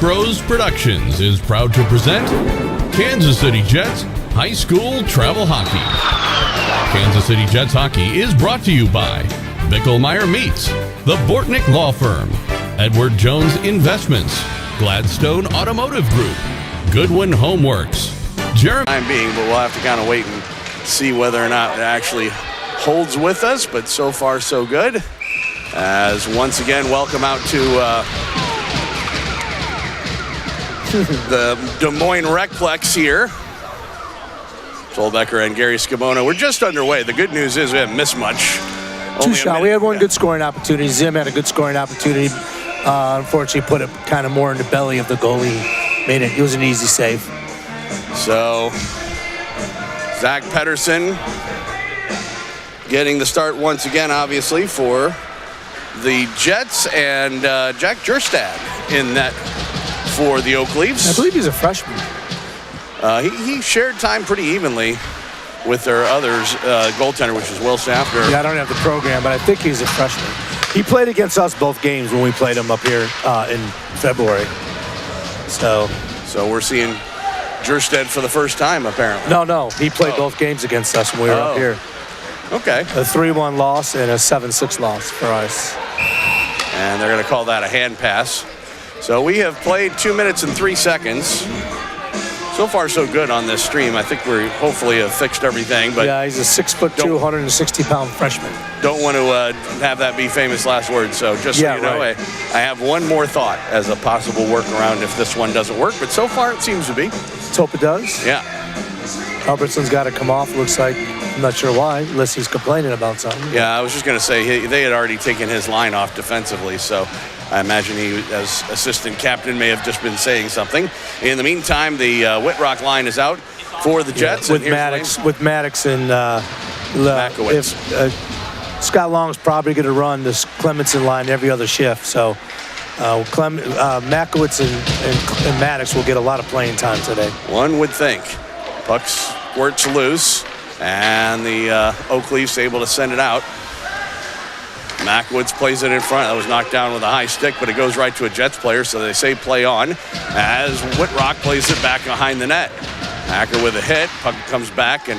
Bros Productions is proud to present Kansas City Jets High School Travel Hockey. Kansas City Jets Hockey is brought to you by Bickelmeyer Meats, the Bortnick Law Firm, Edward Jones Investments, Gladstone Automotive Group, Goodwin Homeworks, Jeremy. Time being, but we'll have to kind of wait and see whether or not it actually holds with us, but so far so good. As once again, welcome out to the Des Moines RecPlex here. Joel Becker and Gary Scabona. We're just underway. The good news is we haven't missed much. Two shot. We had one good scoring opportunity. Zim had a good scoring opportunity. Unfortunately, put it kind of more in the belly of the goalie. It was an easy save. So, Zach Pedersen getting the start once again, obviously, for the Jets, and Jack Jerstad in net for the Oak Leafs. I believe he's a freshman. He shared time pretty evenly with their others, goaltender, which is Will Safter. Yeah, I don't have the program, but I think he's a freshman. He played against us both games when we played him up here in February. So we're seeing Jerstad for the first time, apparently. No. He played both games against us when we were up here. Okay. A 3-1 loss and a 7-6 loss for us. And they're going to call that a hand pass. So we have played 2 minutes and 3 seconds. So far, so good on this stream. I think we hopefully have fixed everything. But yeah, he's a 6'2", 160-pound freshman. Don't want to have that be famous last words. So just so you know, right. I have one more thought as a possible workaround if this one doesn't work. But so far, it seems to be. Let's hope it does. Yeah. Albertson's got to come off. Looks like, I'm not sure why, unless he's complaining about something. Yeah, I was just going to say they had already taken his line off defensively, so I imagine he, as assistant captain, may have just been saying something. In the meantime, the Whitrock line is out for the Jets. With Maddox and Makowitz. Scott Long's probably going to run this Clemenson line every other shift, so Makowitz and Maddox will get a lot of playing time today. One would think. Puck squirts loose, and the Oak Leafs able to send it out. Makowitz plays it in front. That was knocked down with a high stick, but it goes right to a Jets player, so they say play on as Whitrock plays it back behind the net. Hacker with a hit. Puck comes back, and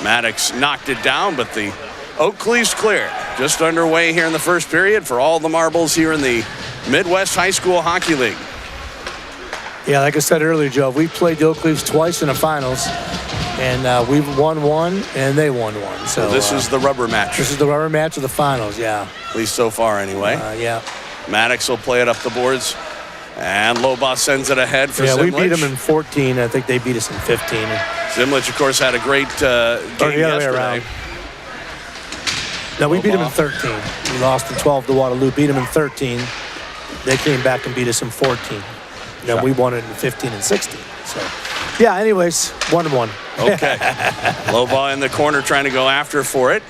Maddox knocked it down, but the Oak Leafs clear. Just underway here in the first period for all the marbles here in the Midwest High School Hockey League. Yeah, like I said earlier, Joe, we played the Oak Leafs twice in the finals, and we've won one, and they won one. So this is the rubber match. This is the rubber match of the finals, yeah. At least so far, anyway. Yeah. Maddox will play it up the boards, and Loba sends it ahead for Zimlich. Yeah, we beat them in 14. I think they beat us in 15. Zimlich, of course, had a great game yesterday. No, we beat them in 13. We lost in 12 to Waterloo, beat them in 13. They came back and beat us in 14. Then we won it in 15 and 16. So, yeah, anyways, 1-1. Okay. Loba in the corner trying to go after for it.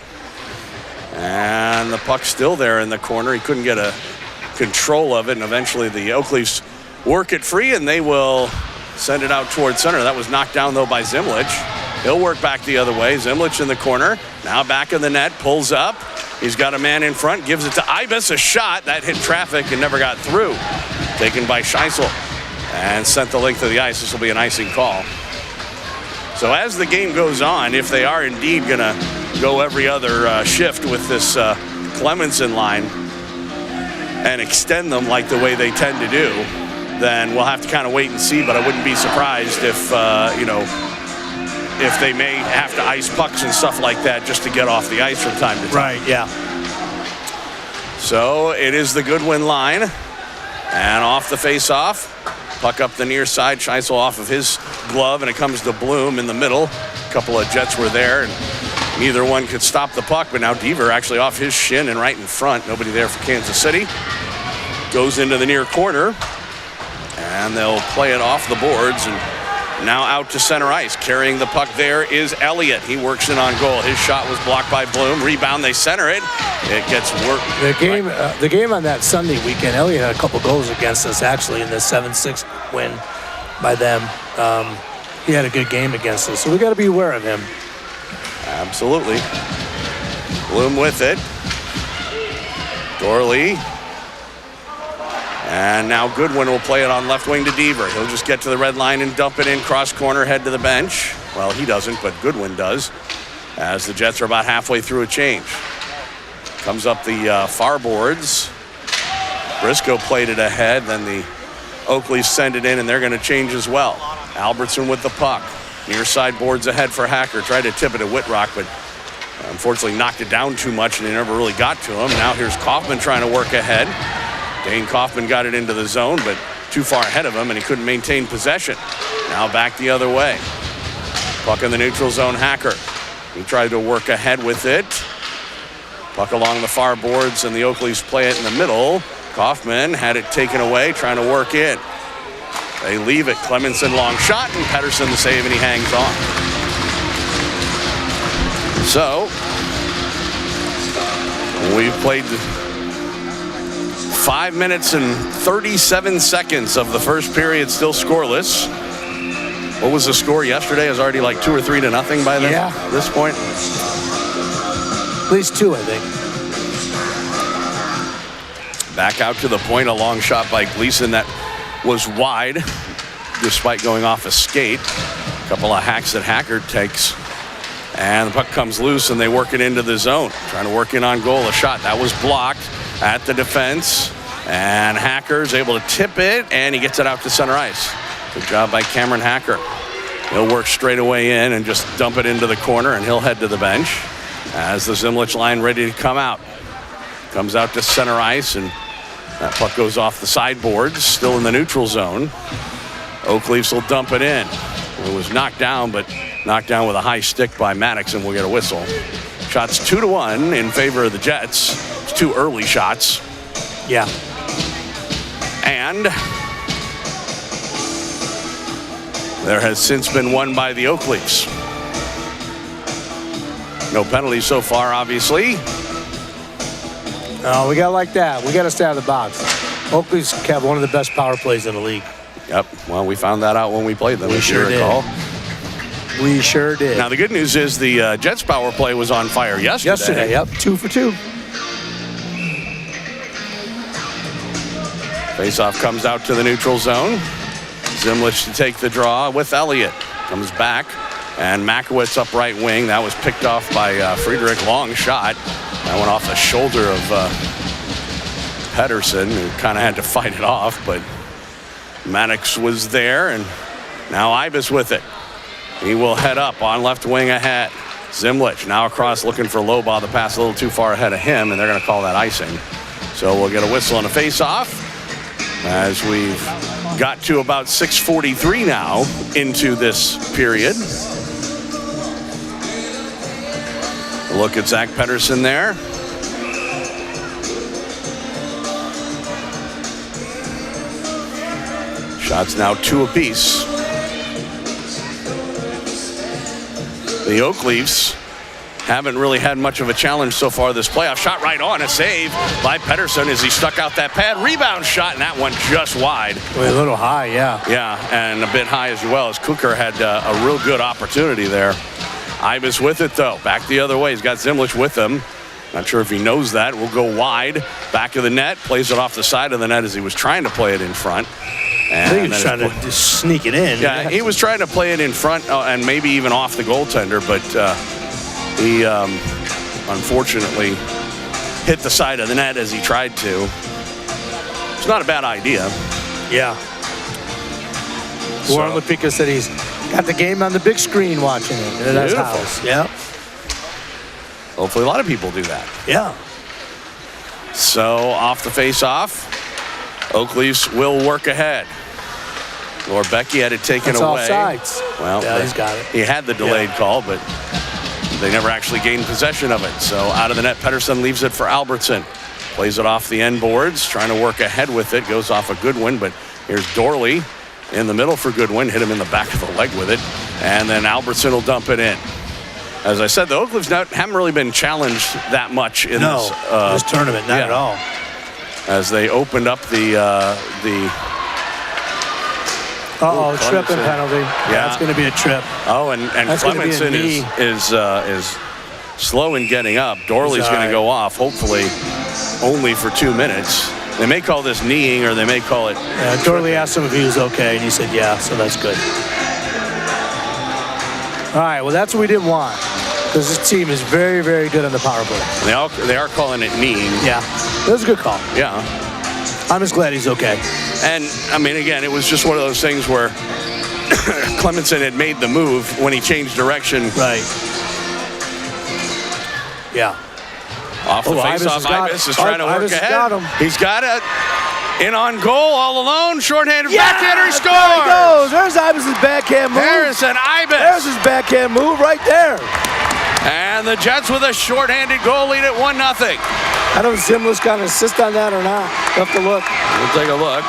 And the puck's still there in the corner. He couldn't get a control of it, and eventually the Oak Leafs work it free, and they will send it out towards center. That was knocked down, though, by Zimlich. He'll work back the other way. Zimlich in the corner. Now back in the net, pulls up. He's got a man in front, gives it to Ibis, a shot. That hit traffic and never got through. Taken by Scheissel and sent the length of the ice. This will be an icing call. So as the game goes on, if they are indeed going to go every other shift with this Clemenson line and extend them like the way they tend to do, then we'll have to kind of wait and see. But I wouldn't be surprised if, if they may have to ice pucks and stuff like that just to get off the ice from time to time. Right, yeah. So it is the Goodwin line. And off the face-off. Puck up the near side. Scheissel off of his glove, and it comes to Bloom in the middle. A couple of Jets were there, and neither one could stop the puck. But now Deaver actually off his shin and right in front. Nobody there for Kansas City. Goes into the near corner, and they'll play it off the boards. And now out to center ice. Carrying the puck there is Elliott. He works in on goal. His shot was blocked by Bloom. Rebound, they center it. It gets worked. The game on that Sunday weekend, Elliott had a couple goals against us, actually, in the 7-6 win by them. He had a good game against us, so we got to be aware of him. Absolutely. Bloom with it. Dorley. And now Goodwin will play it on left wing to Deaver. He'll just get to the red line and dump it in cross corner, head to the bench. Well, he doesn't, but Goodwin does, as the Jets are about halfway through a change. Comes up the far boards. Briscoe played it ahead, then the Oakleys send it in, and they're going to change as well. Albertson with the puck. Near side boards ahead for Hacker. Tried to tip it at Whitrock, but unfortunately knocked it down too much, and they never really got to him. Now here's Kaufman trying to work ahead. Dane Kaufman got it into the zone, but too far ahead of him, and he couldn't maintain possession. Now back the other way. Puck in the neutral zone, Hacker. He tried to work ahead with it. Puck along the far boards, and the Oakleys play it in the middle. Kaufman had it taken away, trying to work in. They leave it. Clemenson long shot, and Pettersson the save, and he hangs on. So, we've played 5 minutes and 37 seconds of the first period, still scoreless. What was the score yesterday? It was already like 2 or 3 to nothing by then. Yeah. At this point. At least 2, I think. Back out to the point, a long shot by Gleason that was wide, despite going off a skate. A couple of hacks that Hacker takes. And the puck comes loose, and they work it into the zone. Trying to work in on goal. A shot that was blocked at the defense. And Hacker's able to tip it, and he gets it out to center ice. Good job by Cameron Hacker. He'll work straight away in and just dump it into the corner, and he'll head to the bench as the Zimlich line ready to come out. Comes out to center ice, and that puck goes off the sideboards, still in the neutral zone. Oakleafs will dump it in. It was knocked down, but knocked down with a high stick by Maddox, and we'll get a whistle. Shots 2-1 in favor of the Jets. It's 2 early shots. Yeah. And there has since been won by the Oakleafs. No penalties so far, obviously. No, we got to like that. We got to stay out of the box. Oakleys have one of the best power plays in the league. Yep. Well, we found that out when we played them. We sure did. We sure did. Now, the good news is the Jets' power play was on fire yesterday. Yep. 2 for 2. Faceoff comes out to the neutral zone. Zimlich to take the draw with Elliott. Comes back, and Makowitz up right wing. That was picked off by Friedrich. Long shot. That went off the shoulder of Pettersson, who kind of had to fight it off, but Maddox was there, and now Ibis with it. He will head up on left wing ahead. Zimlich now across looking for Lobaugh. The pass a little too far ahead of him, and they're going to call that icing. So we'll get a whistle and a face-off as we've got to about 6:43 now into this period. A look at Zach Pettersson there. Shots now 2 apiece. The Oakleafs haven't really had much of a challenge so far this playoff. Shot right on, a save by Pettersson as he stuck out that pad. Rebound shot, and that one just wide. A little high, yeah. Yeah, and a bit high as well, as Cooker had a real good opportunity there. Ibis with it, though. Back the other way. He's got Zimlich with him. Not sure if he knows that. We'll go wide. Back of the net. Plays it off the side of the net as he was trying to play it in front. I think he was trying to just sneak it in. Yeah, he was trying to play it in front and maybe even off the goaltender, but he unfortunately hit the side of the net as he tried to. It's not a bad idea. Yeah. Warren Lepika said he's got the game on the big screen watching it in his house. Yeah. Hopefully a lot of people do that. Yeah. So off the face-off, Oakleafs will work ahead. Becky had it taken away. Offsides. Well, yeah, he's got it. He had the delayed call, but they never actually gained possession of it. So out of the net, Pettersson leaves it for Albertson. Plays it off the end boards, trying to work ahead with it. Goes off a Goodwin, but here's Dorley in the middle for Goodwin. Hit him in the back of the leg with it. And then Albertson will dump it in. As I said, the Oakleafs haven't really been challenged that much in this tournament, not at all. As they opened up the tripping penalty. Yeah, that's going to be a trip. Oh, and Clemenson is slow in getting up. Dorley's going to go off, hopefully only for 2 minutes. They may call this kneeing, or they may call it. Dorley asked him if he was okay, and he said, yeah, so that's good. All right, well, that's what we didn't want, because this team is very, very good on the power play. They are calling it kneeing. Yeah, that was a good call. Yeah. I'm just glad he's okay. And, I mean, again, it was just one of those things where Clemenson had made the move when he changed direction. Right. Yeah. Off the face-off, Ibis is trying to work ahead. Got him. He's got it. In on goal, all alone, shorthanded backhander, he scores! There he goes. There's Ibis' backhand move. Harrison Ibis. There's his backhand move right there. And the Jets with a shorthanded goal lead at 1-0. I don't know if Zimler's got an assist on that or not. We'll have to look. We'll take a look.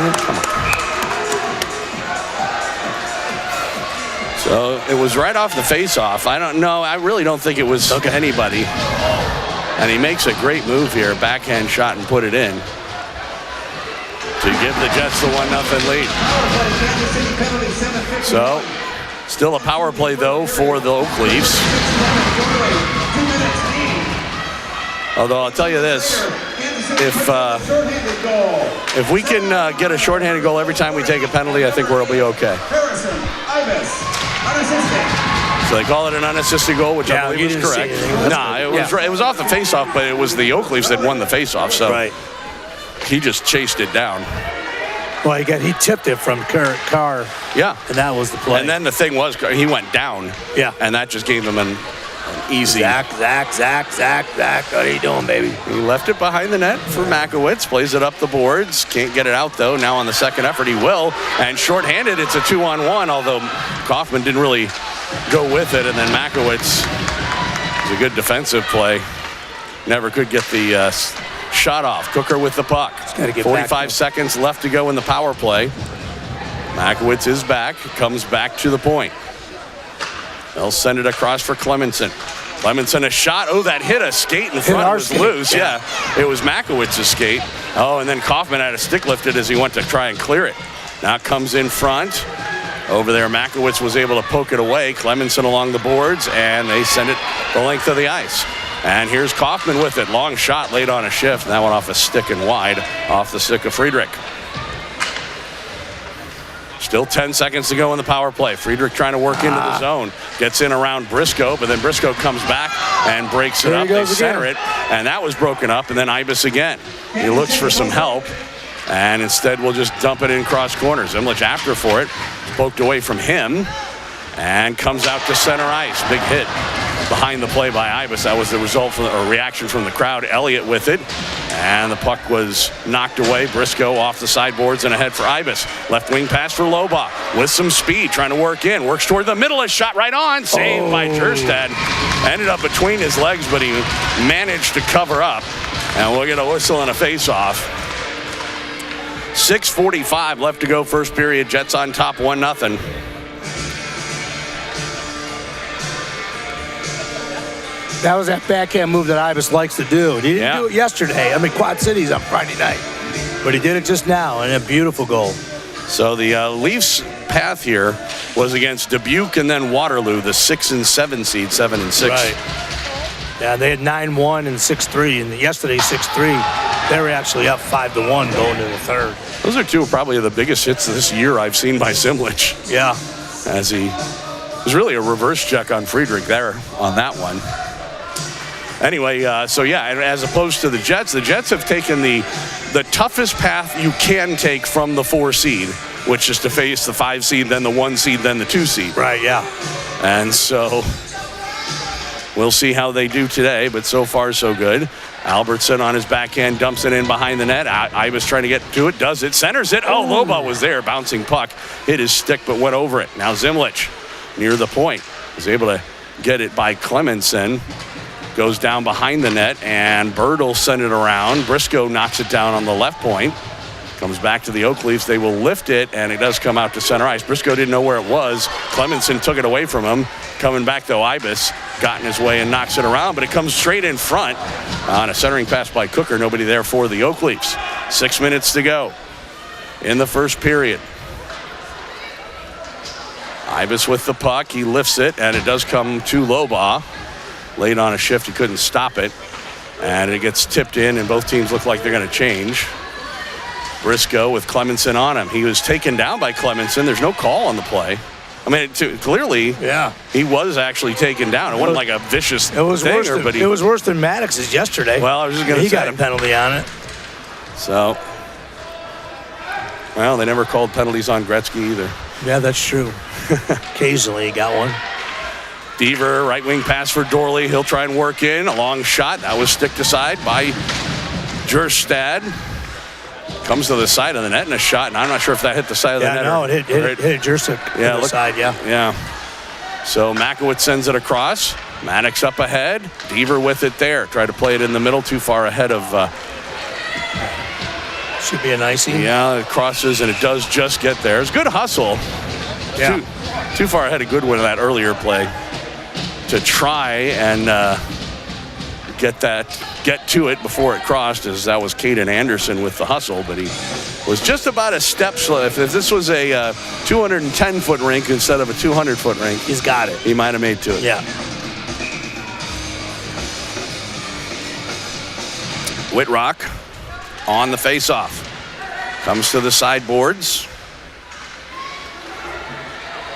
Come on. So it was right off the face-off. I don't know. I really don't think it was anybody. And he makes a great move here. Backhand shot and put it in to give the Jets the 1-0 lead. So still a power play, though, for the Oak Leafs. Although I'll tell you this, if we can get a shorthanded goal every time we take a penalty, I think we'll be okay. So they call it an unassisted goal, which I believe is correct. It was off the faceoff, but it was the Oak Leafs that won the faceoff. So he just chased it down. Well, he tipped it from Carr. Yeah. And that was the play. And then the thing was, he went down. Yeah. And that just gave him an easy. Zach. What are you doing, baby? He left it behind the net for Makowitz. Plays it up the boards. Can't get it out, though. Now on the second effort, he will. And shorthanded, it's a 2-on-1, although Kaufman didn't really go with it. And then Makowitz is a good defensive play. Never could get the shot off. Cooker with the puck. 45 seconds left to go in the power play. Makowitz is back. Comes back to the point. They'll send it across for Clemenson. Clemenson a shot. Oh, that hit a skate in front. It was loose. Yeah. It was Makowitz's skate. Oh, and then Kaufman had a stick lifted as he went to try and clear it. Now it comes in front. Over there, Makowitz was able to poke it away. Clemenson along the boards, and they send it the length of the ice. And here's Kaufman with it. Long shot late on a shift. And that went off a stick and wide off the stick of Friedrich. Still 10 seconds to go in the power play. Friedrich trying to work into the zone. Gets in around Briscoe, but then Briscoe comes back and breaks it up. They center it, and that was broken up. And then Ibis again. He looks for some help, and instead we'll just dump it in cross corners. Zimlich after for it. Poked away from him, and comes out to center ice. Big hit behind the play by Ibis. That was the result from or reaction from the crowd. Elliott with it, and the puck was knocked away. Briscoe off the sideboards and ahead for Ibis. Left wing pass for Loba with some speed, trying to work in. Works toward the middle. A shot right on. Saved by Jerstad. Ended up between his legs, but he managed to cover up. And we'll get a whistle and a face-off. 6:45 left to go first period. Jets on top 1-0. That was that backhand move that Ibis likes to do. He didn't do it yesterday. I mean, Quad City's on Friday night. But he did it just now, and a beautiful goal. So the Leafs' path here was against Dubuque and then Waterloo, the 6 and 7 seed, 7 and 6. Right. Yeah, they had 9-1 and 6-3, and yesterday 6-3. They were actually up 5-1 going to the third. Those are two probably the biggest hits this year I've seen by Zimlich. Yeah. As he was really a reverse check on Friedrich there on that one. Anyway, so yeah, as opposed to the Jets have taken the toughest path you can take from the 4 seed, which is to face the 5 seed, then the 1 seed, then the 2 seed. Right, yeah. And so we'll see how they do today, but so far so good. Albertson on his backhand dumps it in behind the net. Ibis trying to get to it, does it, centers it. Oh, Loba was there, bouncing puck, hit his stick but went over it. Now Zimlich near the point was able to get it by Clemenson. Goes down behind the net, and Bird will send it around. Briscoe knocks it down on the left point. Comes back to the Oak Leafs. They will lift it, and it does come out to center ice. Briscoe didn't know where it was. Clemenson took it away from him. Coming back, though, Ibis got in his way and knocks it around, but it comes straight in front on a centering pass by Cooker. Nobody there for the Oak Leafs. 6 minutes to go in the first period. Ibis with the puck. He lifts it, and it does come to Lobaugh. Late on a shift, he couldn't stop it. And it gets tipped in, and both teams look like they're going to change. Briscoe with Clemenson on him. He was taken down by Clemenson. There's no call on the play. I mean, clearly, he was actually taken down. It wasn't like a vicious it was worse than Maddox's yesterday. Well, I was just going to say. He got a penalty on it. So, well, they never called penalties on Gretzky either. Yeah, that's true. Occasionally he got one. Deaver, right wing pass for Dorley. He'll try and work in. A long shot. That was sticked aside by Jerstad. Comes to the side of the net and a shot, and I'm not sure if that hit the side of the net. No, it hit Jerstad to the side, Yeah. So Makowitz sends it across. Maddox up ahead. Deaver with it there. Tried to play it in the middle, too far ahead of... should be an icing. Yeah, it crosses, and it does just get there. It's good hustle. Yeah. Too far ahead of Goodwin in that earlier play to try and get to it before it crossed, as that was Caden Anderson with the hustle, but he was just about a step slow. If this was a 210-foot rink instead of a 200-foot rink, he's got it. He might have made to it. Yeah. Whitrock on the faceoff. Comes to the sideboards.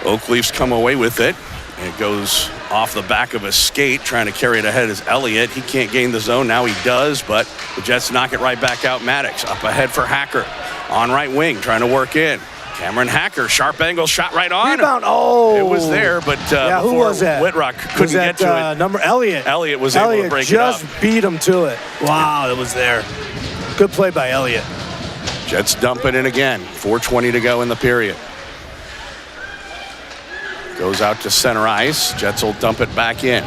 Oak Leafs come away with it. It goes off the back of a skate, trying to carry it ahead is Elliott. He can't gain the zone. Now he does, but the Jets knock it right back out. Maddox up ahead for Hacker. On right wing, trying to work in. Cameron Hacker, sharp angle, shot right on. Rebound, oh! It was there, but who was that? Whitrock couldn't get to it. Number Elliott. Elliott was able to break it up. Just beat him to it. Wow, it was there. Good play by Elliott. Jets dump it in again. 4:20 to go in the period. Goes out to center ice. Jets will dump it back in.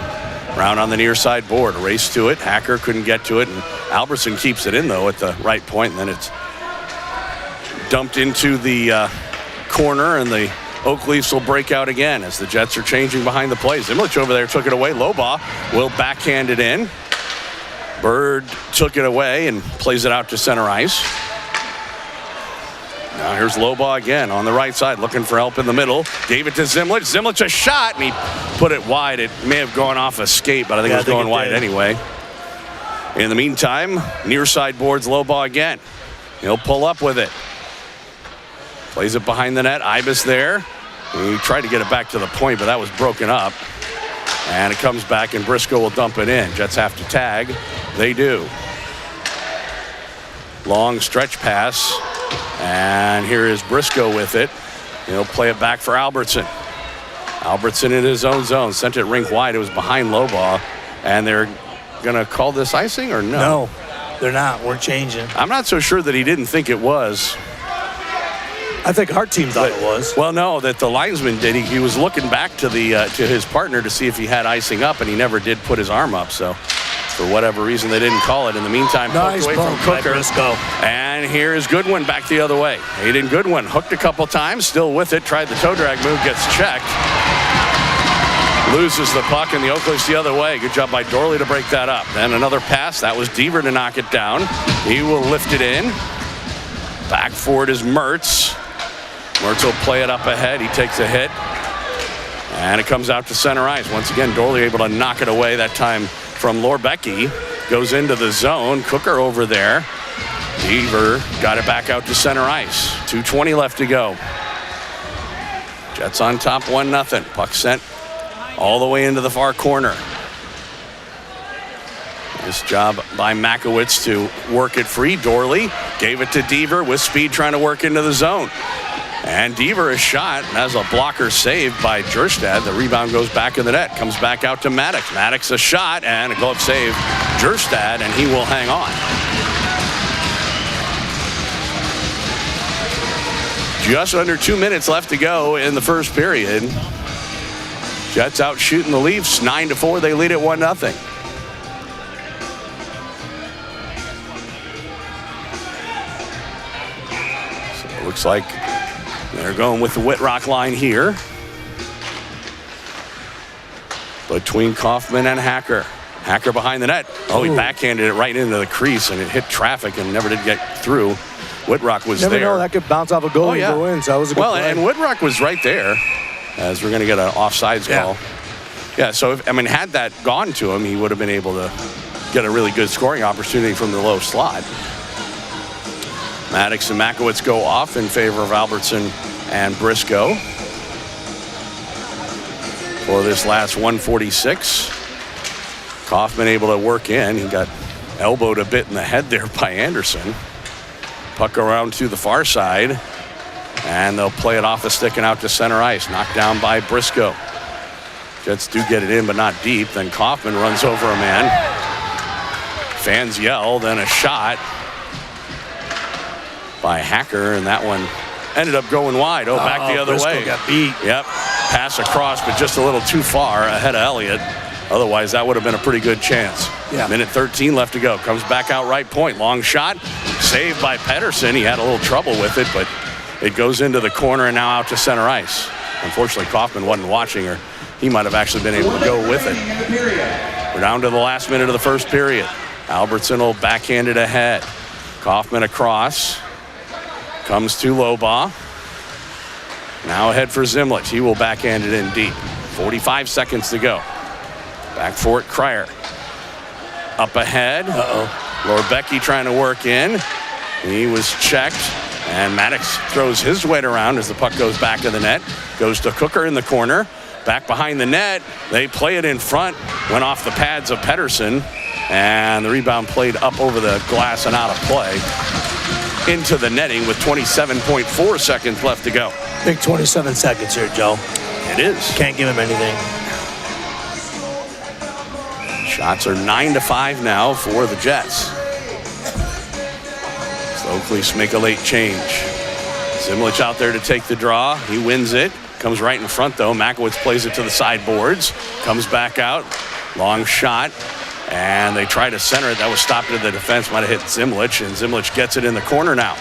Brown on the near side board. A race to it. Hacker couldn't get to it. And Albertson keeps it in, though, at the right point. And then it's dumped into the corner. And the Oak Leafs will break out again as the Jets are changing behind the play. Zimlich over there took it away. Lobaugh will backhand it in. Bird took it away and plays it out to center ice. Now here's Lobaugh again on the right side, looking for help in the middle. Gave it to Zimlich. Zimlich a shot, and he put it wide. It may have gone off a skate, but I think it was going wide anyway. In the meantime, near side boards Lobaugh again. He'll pull up with it. Plays it behind the net. Ibis there. He tried to get it back to the point, but that was broken up. And it comes back, and Briscoe will dump it in. Jets have to tag. They do. Long stretch pass. And here is Briscoe with it. He'll play it back for Albertson. Albertson in his own zone. Sent it rink wide. It was behind Lobaugh. And they're going to call this icing or no? No, they're not. We're changing. I'm not so sure that he didn't think it was. I think our team thought it was. Well, no, that the linesman did. He was looking back to his partner to see if he had icing up, and he never did put his arm up. So for whatever reason, they didn't call it. In the meantime, nice poked away from Cooker. And here is Goodwin back the other way. Aiden Goodwin hooked a couple times, still with it. Tried the toe drag move, gets checked. Loses the puck, and the Oak Leafs the other way. Good job by Dorley to break that up. Then another pass. That was Deaver to knock it down. He will lift it in. Back forward is Mertz. Mertz will play it up ahead. He takes a hit. And it comes out to center ice. Once again, Dorley able to knock it away, that time from Lorbecki. Goes into the zone. Cooker over there. Deaver got it back out to center ice. 2:20 left to go. Jets on top 1-0. Puck sent all the way into the far corner. Nice job by Makowitz to work it free. Dorley gave it to Deaver with speed, trying to work into the zone. And Deaver is shot and has a blocker saved by Jerstad. The rebound goes back in the net. Comes back out to Maddox. Maddox a shot and a glove save. Jerstad, and he will hang on. Just under 2 minutes left to go in the first period. Jets out shooting the Leafs 9-4. They lead at 1-0. So it looks like they're going with the Whitrock line here. Between Kaufman and Hacker. Hacker behind the net. Oh, he backhanded it right into the crease, and it hit traffic and never did get through. Whitrock was Never there. Know that could bounce off a goal and go in, so that was a good play. And Whitrock was right there. as we're going to get an offsides call. Yeah, so, had that gone to him, he would have been able to get a really good scoring opportunity from the low slot. Maddox and Makowitz go off in favor of Albertson and Briscoe for this last 146. Kaufman able to work in. He got elbowed a bit in the head there by Anderson. Puck around to the far side, and they'll play it off the stick and out to center ice. Knocked down by Briscoe. Jets do get it in, but not deep. Then Kaufman runs over a man. Fans yell, then a shot by Hacker, and that one ended up going wide. Back the other Briscoe way. Got beat. Yep. Pass across, but just a little too far ahead of Elliott. Otherwise, that would have been a pretty good chance. Yeah. Minute 13 left to go. Comes back out right point. Long shot. Saved by Pedersen. He had a little trouble with it, but it goes into the corner and now out to center ice. Unfortunately, Kaufman wasn't watching, or he might have actually been able to go with it. We're down to the last minute of the first period. Albertson will backhand it ahead. Kaufman across. Comes to Lobaugh. Now ahead for Zimlich. He will backhand it in deep. 45 seconds to go. Back for it, Cryer. Up ahead. Lorbecki trying to work in. He was checked. And Maddox throws his weight around as the puck goes back to the net. Goes to Cooker in the corner. Back behind the net. They play it in front. Went off the pads of Pedersen. And the rebound played up over the glass and out of play. Into the netting with 27.4 seconds left to go. Big 27 seconds here, Joe. It is. Can't give him anything. Shots are 9-5 now for the Jets. So Oakleafs make a late change. Zimlich out there to take the draw. He wins it. Comes right in front, though. Makowitz plays it to the sideboards. Comes back out. Long shot. And they try to center it. That was stopped in the defense. Might have hit Zimlich. And Zimlich gets it in the corner now.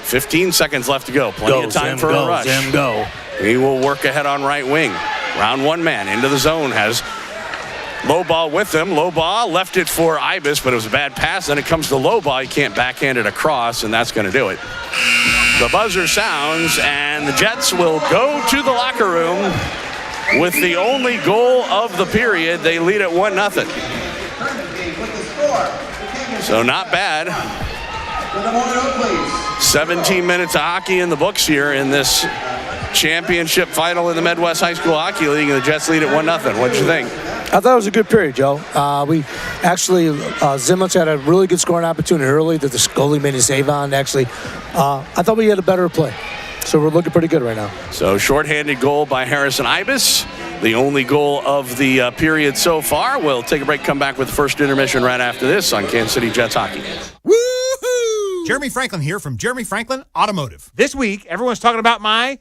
15 seconds left to go. Plenty of time for a rush. Zim, go. He will work ahead on right wing. Round one man into the zone. Has Lobaugh with him. Lobaugh left it for Ibis, but it was a bad pass. Then it comes to Lobaugh. He can't backhand it across, and that's going to do it. The buzzer sounds, and the Jets will go to the locker room with the only goal of the period. They lead at 1-0. So not bad. 17 minutes of hockey in the books here in this championship final in the Midwest High School Hockey League, and the Jets lead at 1-0. What did you think? I thought it was a good period, Joe. We actually, Zimlich had a really good scoring opportunity early that the goalie made a save on. Actually, I thought we had a better play. So we're looking pretty good right now. So shorthanded goal by Harrison Ibis. The only goal of the period so far. We'll take a break, come back with the first intermission right after this on Kansas City Jets Hockey. Woohoo! Jeremy Franklin here from Jeremy Franklin Automotive. This week, everyone's talking about my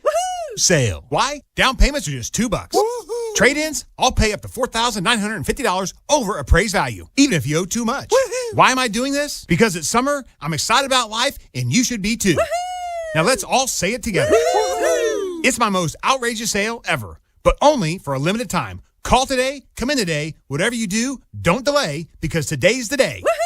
sale. Why? Down payments are just $2. Woohoo! Trade-ins, I'll pay up to $4,950 over appraised value, even if you owe too much. Woohoo! Why am I doing this? Because it's summer, I'm excited about life, and you should be too. Woohoo! Now let's all say it together. Woo-hoo! It's my most outrageous sale ever, but only for a limited time. Call today, come in today, whatever you do, don't delay, because today's the day. Woo-hoo!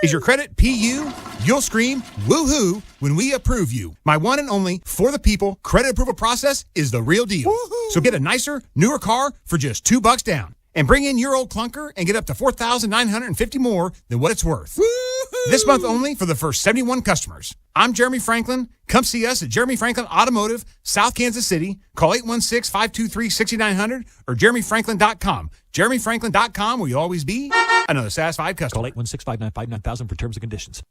Is your credit PU? You'll scream woohoo when we approve you. My one and only for the people credit approval process is the real deal. Woo-hoo! So get a nicer, newer car for just $2 down. And bring in your old clunker and get up to $4,950 more than what it's worth. Woo-hoo! This month only for the first 71 customers. I'm Jeremy Franklin. Come see us at Jeremy Franklin Automotive, South Kansas City. Call 816-523-6900 or jeremyfranklin.com. jeremyfranklin.com will you always be another satisfied customer. Call 816-595-9000 for terms and conditions.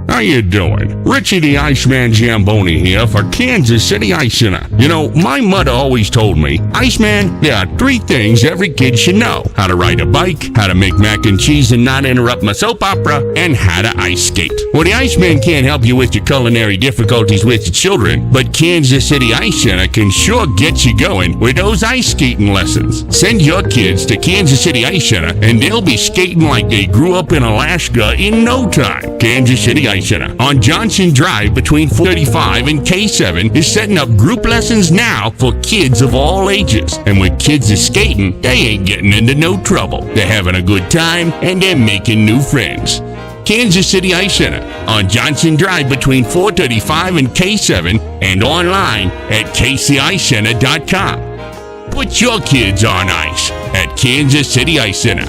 How you doing? Richie the Iceman Zamboni here for Kansas City Ice Center. You know, my mother always told me, Iceman, there are 3 things every kid should know. How to ride a bike, how to make mac and cheese and not interrupt my soap opera, and how to ice skate. Well, the Iceman can't help you with your culinary difficulties with your children, but Kansas City Ice Center can sure get you going with those ice skating lessons. Send your kids to Kansas City Ice Center, and they'll be skating like they grew up in Alaska in no time. Kansas City Ice Center on Johnson Drive between 435 and K7 is setting up group lessons now for kids of all ages. And when kids are skating, they ain't getting into no trouble. They're having a good time and they're making new friends. Kansas City Ice Center on Johnson Drive between 435 and K7 and online at kcicecenter.com. Put your kids on ice at Kansas City Ice Center.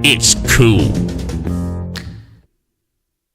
It's cool.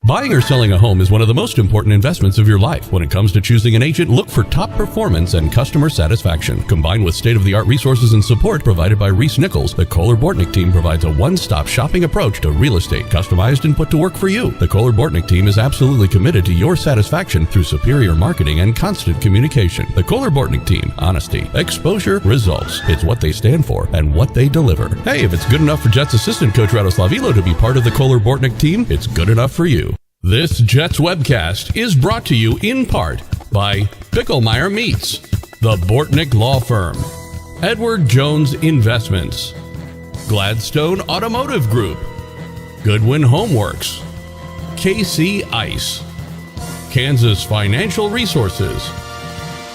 Buying or selling a home is one of the most important investments of your life. When it comes to choosing an agent, look for top performance and customer satisfaction. Combined with state-of-the-art resources and support provided by Reese Nichols, the Kohler-Bortnick team provides a one-stop shopping approach to real estate, customized and put to work for you. The Kohler-Bortnick team is absolutely committed to your satisfaction through superior marketing and constant communication. The Kohler-Bortnick team, honesty, exposure, results. It's what they stand for and what they deliver. Hey, if it's good enough for Jets assistant coach Radoslavilo to be part of the Kohler-Bortnick team, it's good enough for you. This Jets webcast is brought to you in part by Bicklemeyer Meats, the Bortnick Law Firm, Edward Jones Investments, Gladstone Automotive Group, Goodwin Homeworks, KC Ice, Kansas Financial Resources,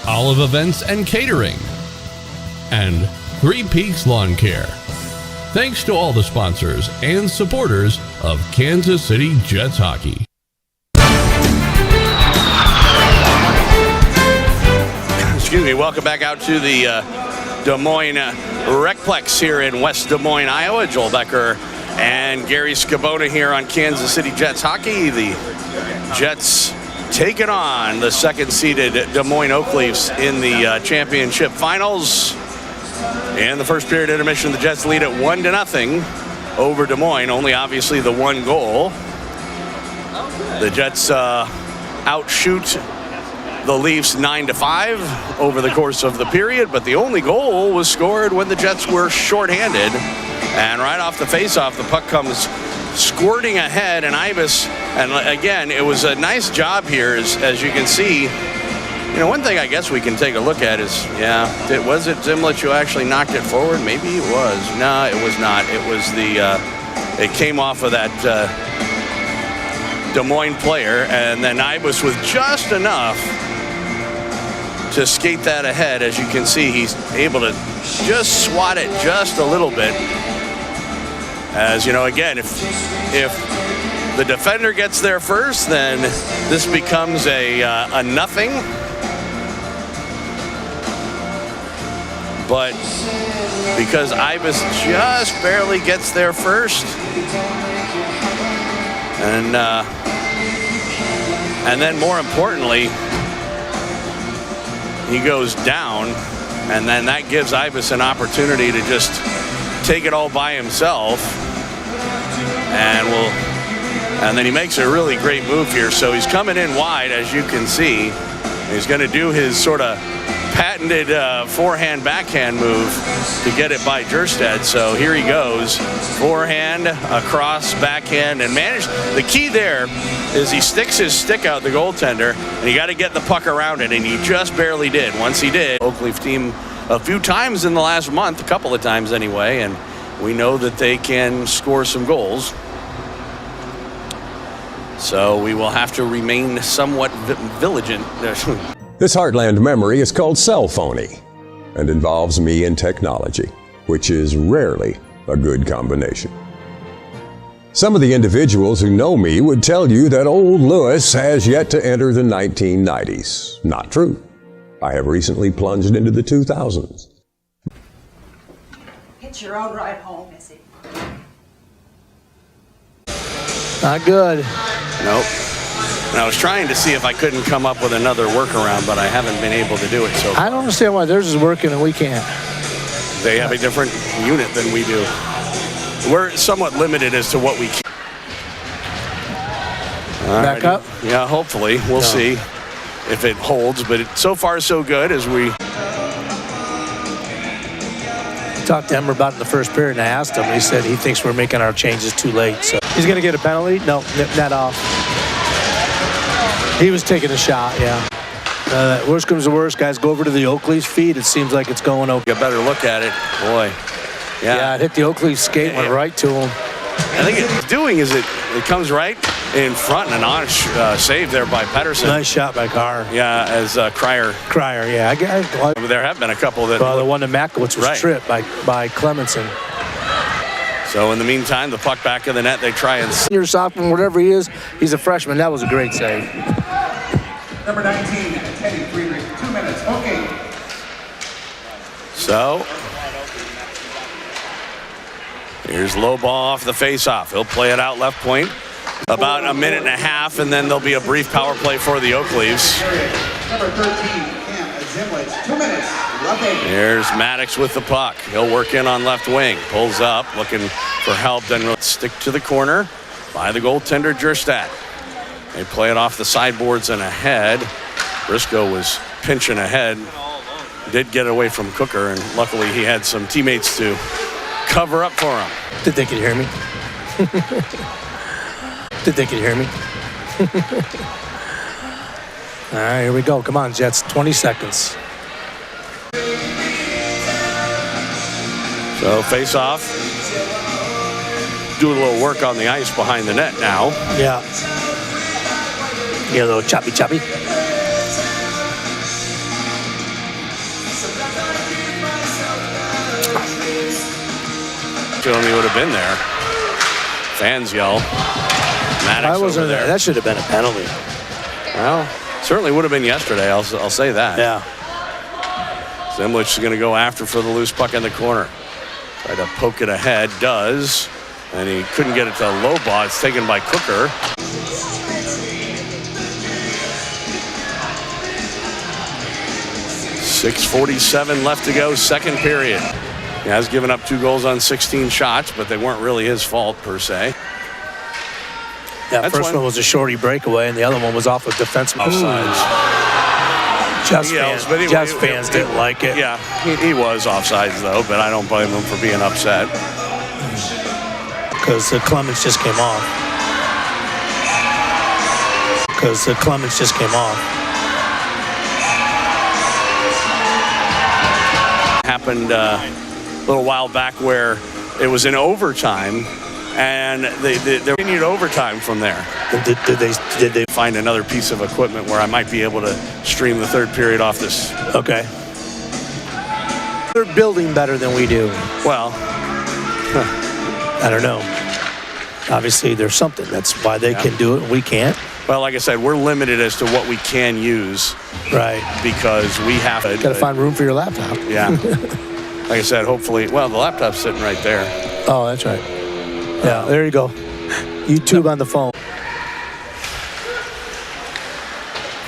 Olive Events and Catering, and Three Peaks Lawn Care. Thanks to all the sponsors and supporters of Kansas City Jets hockey. Excuse me, welcome back out to the Des Moines RecPlex here in West Des Moines, Iowa. Joel Becker and Gary Scabona here on Kansas City Jets hockey. The Jets taking on the second-seeded Des Moines Oak Leafs in the championship finals. In the first period intermission, the Jets lead at 1-0 over Des Moines, only obviously the one goal. The Jets outshoot the Leafs 9-5 over the course of the period, but the only goal was scored when the Jets were shorthanded. And right off the faceoff, the puck comes squirting ahead, and Ibis, and again, it was a nice job here, as you can see. You know, one thing I guess we can take a look at is, was it Zimlich who actually knocked it forward? Maybe it was. No, it was not. It was it came off of that Des Moines player, and then Ibis with just enough to skate that ahead. As you can see, he's able to just swat it just a little bit. As you know, again, if the defender gets there first, then this becomes a nothing. But because Ibis just barely gets there first, and then more importantly, he goes down, and then that gives Ibis an opportunity to just take it all by himself, and then he makes a really great move here. So he's coming in wide, as you can see. He's going to do his sort of patented forehand backhand move to get it by Jerstead. So here he goes, forehand across backhand, and the key there is he sticks his stick out the goaltender, and you got to get the puck around it, and he just barely did. Once he did, Oak Leaf team a few times in the last month, a couple of times anyway, and we know that they can score some goals. So we will have to remain somewhat vigilant. This Heartland memory is called cell phony and involves me and technology, which is rarely a good combination. Some of the individuals who know me would tell you that old Lewis has yet to enter the 1990s. Not true. I have recently plunged into the 2000s. It's your own ride home, is it? Not good. Nope. And I was trying to see if I couldn't come up with another workaround, but I haven't been able to do it so far. I don't understand why theirs is working and we can't. They have a different unit than we do. We're somewhat limited as to what we can. Back up? Yeah, hopefully. We'll see if it holds, but so far so good as we talked to Emmer about it in the first period, and I asked him. He said he thinks we're making our changes too late. So he's going to get a penalty? No, net off. He was taking a shot, yeah. Worst comes to worst, guys, go over to the Oak Leafs feed. It seems like it's going okay. Get a better look at it. Boy. Yeah, it hit the Oak Leafs skate, went right to him. I think it's doing is it comes right in front, and an honest save there by Pettersson. Nice shot by Carr. Yeah, as Cryer. Cryer, yeah. There have been a couple that. Well, the one to Makowicz was tripped by Clemenson. So in the meantime, the puck back in the net. They try and... Senior, sophomore, whatever he is, he's a freshman. That was a great save. Number 19, Teddy Friedrich, 2 minutes. Okay. So here's low ball off the face-off. He'll play it out left point. About a minute and a half, and then there'll be a brief power play for the Oak Leaves. Number 13, Cam Zimlitz, 2 minutes. Here's Maddox with the puck. He'll work in on left wing. Pulls up, looking for help. Then stick to the corner by the goaltender, Jerstad. They play it off the sideboards and ahead. Briscoe was pinching ahead. Did get away from Cooker, and luckily he had some teammates to cover up for him. Did they could hear me? Did they could hear me? All right, here we go. Come on, Jets. 20 seconds. So face off. Do a little work on the ice behind the net now. Yeah. Get a little choppy. Feeling he would have been there. Fans yell. Maddox I wasn't over there. That should have been a penalty. Well, certainly would have been yesterday. I'll say that. Yeah. Zimlich is going to go after for the loose puck in the corner. Try to poke it ahead. Does. And he couldn't get it to Lobaugh. It's taken by Cooker. .647 left to go, second period. He has given up 2 goals on 16 shots, but they weren't really his fault per se. Yeah, first one was a shorty breakaway, and the other one was off of defenseman offsides. Jets fans didn't like it. Yeah, he was offsides, though, but I don't blame him for being upset. Because Clemens just came off. Happened a little while back where it was in overtime, and they continued overtime from there. Did they find another piece of equipment where I might be able to stream the third period off this? Okay. They're building better than we do. Well, I don't know. Obviously, there's something. That's why they can do it and we can't. Well, like I said, we're limited as to what we can use. Right. Because we have to. Got to find room for your laptop. Yeah. Like I said, hopefully. Well, the laptop's sitting right there. Oh, that's right. Yeah, there you go. YouTube on the phone.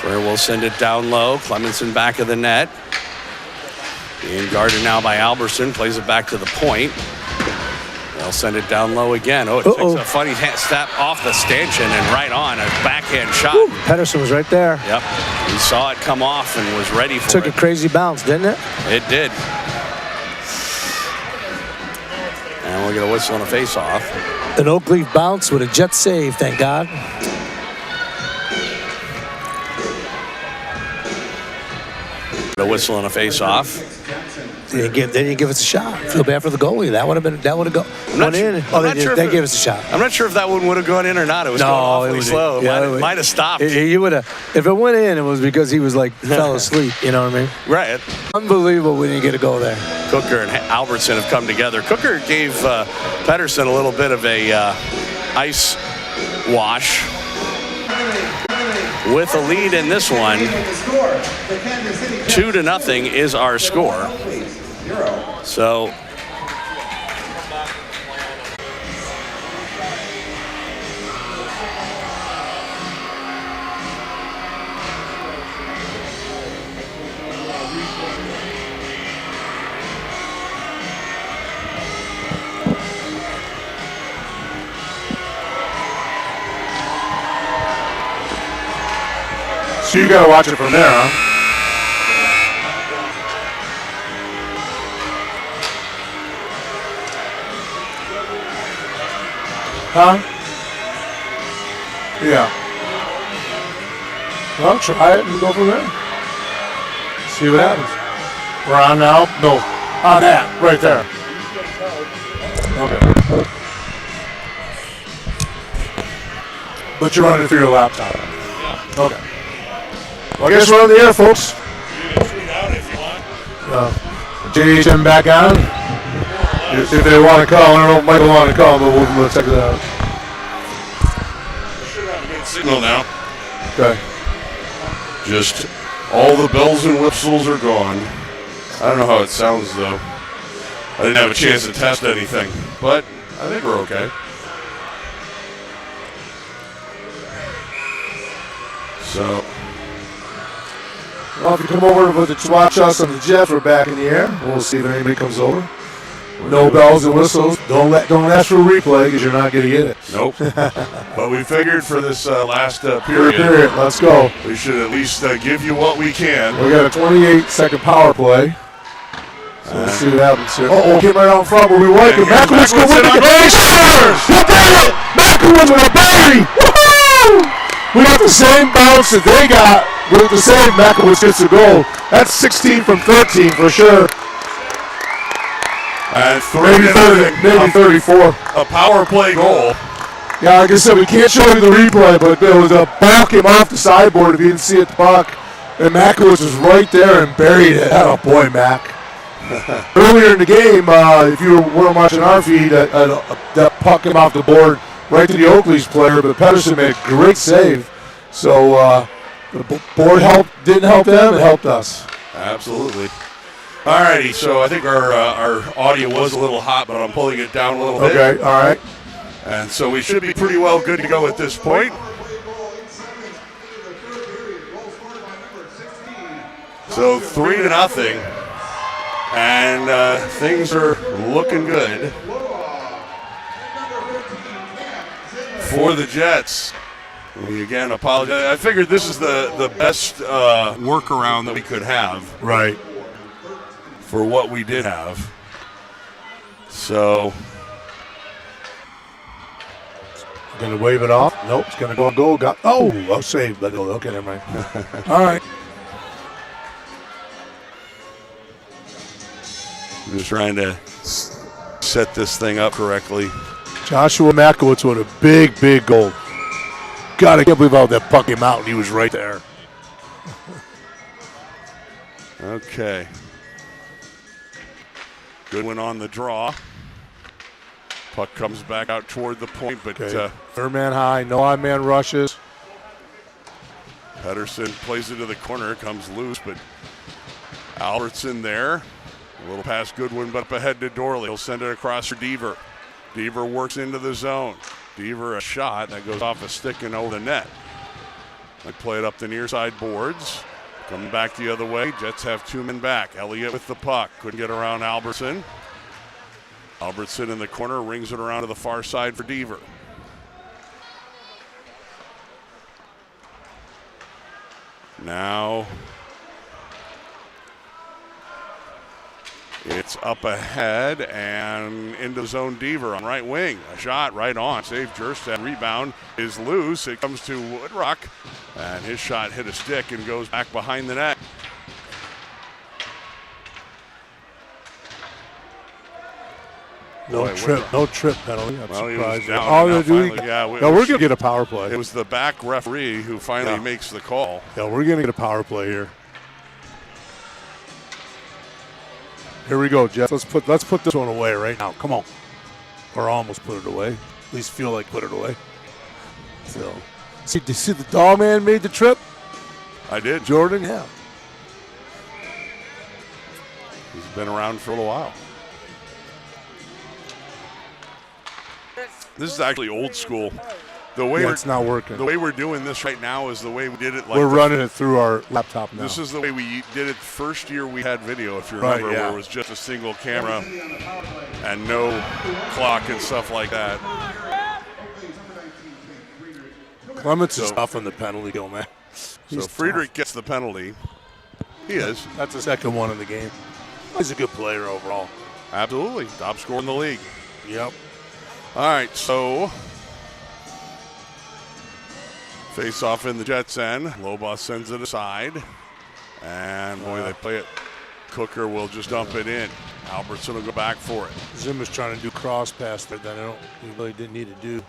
Where we'll send it down low. Clemenson back of the net. Being guarded now by Alberson. Plays it back to the point. They'll send it down low again. Oh, it takes a funny step off the stanchion and right on a backhand shot. Woo, Pedersen was right there. Yep. He saw it come off and was ready for it. Took a crazy bounce, didn't it? It did. And we'll get a whistle and a face-off. An Oak Leaf bounce with a Jet save, thank God. A whistle and a face-off. They didn't give us a shot. Feel bad for the goalie. That would have gone in. They gave us a shot. I'm not sure if that one would have gone in or not. It was going awfully slow. It might have stopped. He would have. If it went in, it was because he was fell asleep. You know what I mean? Right. Unbelievable we didn't get a goal there. Cooker and Albertson have come together. Cooker gave Pedersen a little bit of a ice wash. With a lead in this one, 2-0 is our score. So you gotta watch it from there, huh? Huh? Yeah. Well, try it and go from there. See what happens. We're on now? No. On that, right there. Okay. But you're running through your laptop. Okay. Well, I guess we're on the air, folks. JHM back on. If they want to call, I don't know if Michael want to call, but we'll check it out. Should have a good signal now. Okay. Just all the bells and whistles are gone. I don't know how it sounds though. I didn't have a chance to test anything, but I think we're okay. So, well, if you come over to watch us on the Jets, we're back in the air. We'll see if anybody comes over. No bells and whistles. Don't ask for a replay because you're not going to get it. Nope. But we figured for this last period, let's go. We should at least give you what we can. We got a 28-second power play. So let's see what happens here. Came right out in front where we like it. Makowitz going with the He did it! Makowitz with a battery! Woohoo! We got the same bounce that they got. With the same, Makowitz gets a goal. That's 16 from 13 for sure. And maybe 34. A power play goal. Yeah, like I said, we can't show you the replay, but there was a ball came off the sideboard if you didn't see it, the puck. And Makowitz was right there and buried it. Oh, boy, Mac. Earlier in the game, if you weren't watching our feed, that puck came off the board right to the Oakley's player, but Pedersen made a great save. So the board didn't help them, it helped us. Absolutely. All righty, so I think our audio was a little hot, but I'm pulling it down a little bit. Okay, all right. And so we should be pretty well good to go at this point. So 3-0, and things are looking good for the Jets. We again apologize. I figured this is the best workaround that we could have. Right. For what we did have. So. Going to wave it off. Nope, it's going to go goal. I'll save. Okay, never mind. All right. I'm just trying to set this thing up correctly. Joshua Makowitz with a big goal. God, I can't believe how that puck came out and he was right there. Okay. Goodwin on the draw. Puck comes back out toward the point, but third man high, no odd man rushes. Pedersen plays it to the corner, comes loose, but Albertson there. A little past Goodwin, but up ahead to Dorley. He'll send it across for Deaver. Deaver works into the zone. Deaver a shot that goes off a stick and over the net. They play it up the near side boards. Coming back the other way. Jets have 2 men back. Elliott with the puck. Couldn't get around Albertson. Albertson in the corner, rings it around to the far side for Deaver. Now it's up ahead and into zone. Deaver on right wing. A shot right on. Save Jerstad. Rebound is loose. It comes to Woodrock. And his shot hit a stick and goes back behind the net. No trip penalty. I'm surprised. We're going to get a power play. It was the back referee who finally makes the call. Yeah, we're going to get a power play here. Here we go, Jeff. Let's put this one away right now. Come on. Or almost put it away. At least feel like put it away. So, did you see the dog man made the trip? I did. Jordan, yeah. He's been around for a little while. This is actually old school. The way it's not working. The way we're doing this right now is the way we did it. We're running it through our laptop now. This is the way we did it the first year we had video, if you remember, where it was just a single camera and no clock and stuff like that. Clements is tough on the penalty kill, man. So Friedrich gets the penalty. He is. That's the second one in the game. He's a good player overall. Absolutely. Top scorer in the league. Yep. All right, so face off in the Jets' end. Lobos sends it aside. And boy, they play it. Cooker will just dump it in. Albertson will go back for it. Zimmer's trying to do cross pass there that he really didn't need to do.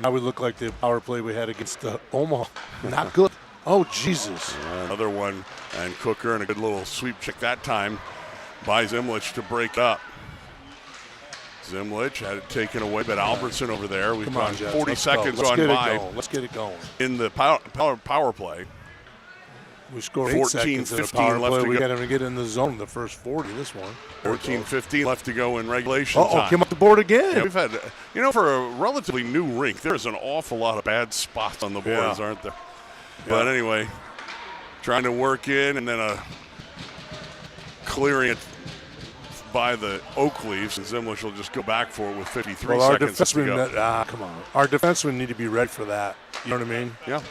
Now we look like the power play we had against Omaha. Not good. Oh, Jesus. Another one. And Cooker and a good little sweep check that time by Zimlich to break up. Zimlich had it taken away, but Albertson over there. We've gone Jets. 40 Let's seconds go. Let's on get by. It going. Let's get it going. In the power play. We scored 14, 8 seconds in the 15 power left play. to We go. got to get in the zone the first 40, this one. 14-15 left to go in regulation time. Came up the board again. Yeah, we've had, for a relatively new rink, there's an awful lot of bad spots on the boards, aren't there? Yeah. But anyway, trying to work in and then clearing it by the Oak Leafs, and Zimlich will just go back for it with 53 seconds to go. Come on. Our defensemen need to be ready for that. You know what I mean? Yeah.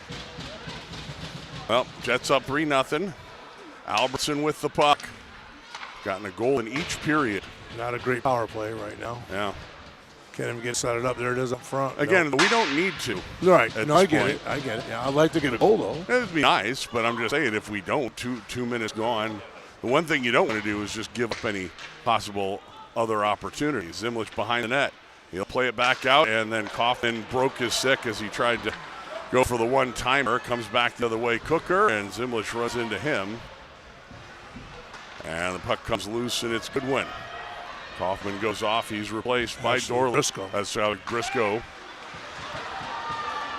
Well, Jets up 3-0. Albertson with the puck. Gotten a goal in each period. Not a great power play right now. Yeah. Can't even get set up. There it is up front. Again, we don't need to. Right. No, I get it. Yeah, I'd like to get a goal, though. It'd be nice, but I'm just saying if we don't, two minutes gone, the one thing you don't want to do is just give up any possible other opportunities. Zimlich behind the net. He'll play it back out, and then Kaufman broke his stick as he tried to go for the one-timer. Comes back the other way, Cooker, and Zimlich runs into him. And the puck comes loose, and it's good win. Kaufman goes off. He's replaced by Briscoe. That's Briscoe.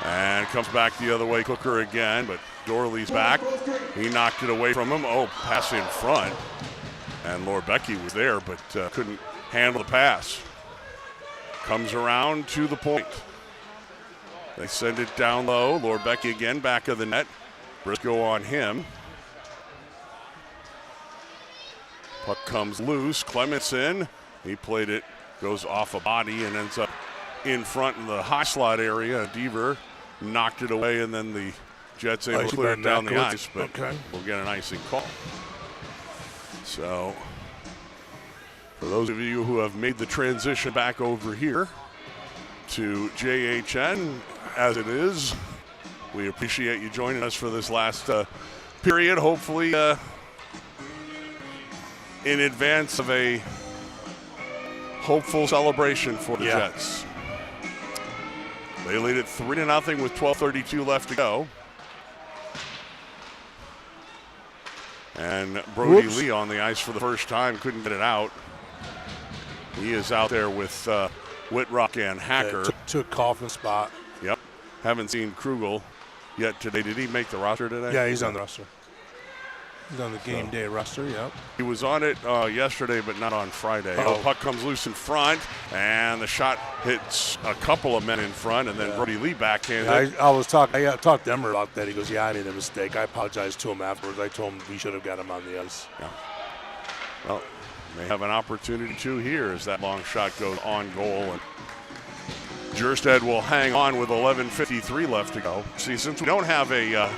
And comes back the other way, Cooker again, but Dorley's back. He knocked it away from him. Oh, pass in front. And Lorbecky was there, but couldn't handle the pass. Comes around to the point. They send it down low. Lorbecky again, back of the net. Briscoe on him. Puck comes loose. Clemenson, he played it, goes off a body and ends up in front in the high slot area. Deaver knocked it away, and then the Jets able to clear it down the ice, but we'll get an icing call. So, for those of you who have made the transition back over here to JHN, as it is, we appreciate you joining us for this last period. Hopefully, in advance of a hopeful celebration for the Jets. They lead it 3-0 with 12:32 left to go. And Brody Lee on the ice for the first time, couldn't get it out. He is out there with Whitrock and Hacker. Took Kaufman's spot. Yep. Haven't seen Krugel yet today. Did he make the roster today? Yeah, he's on the roster. He's on the game day roster, yep. He was on it yesterday, but not on Friday. The puck comes loose in front, and the shot hits a couple of men in front, and then Brody Lee backhanded. I talked to Emmer about that. He goes, I made a mistake. I apologized to him afterwards. I told him we should have got him on the ice. Yeah. Well, may have an opportunity to here as that long shot goes on goal, and Jerstead will hang on with 11:53 left to go. See, since we don't have a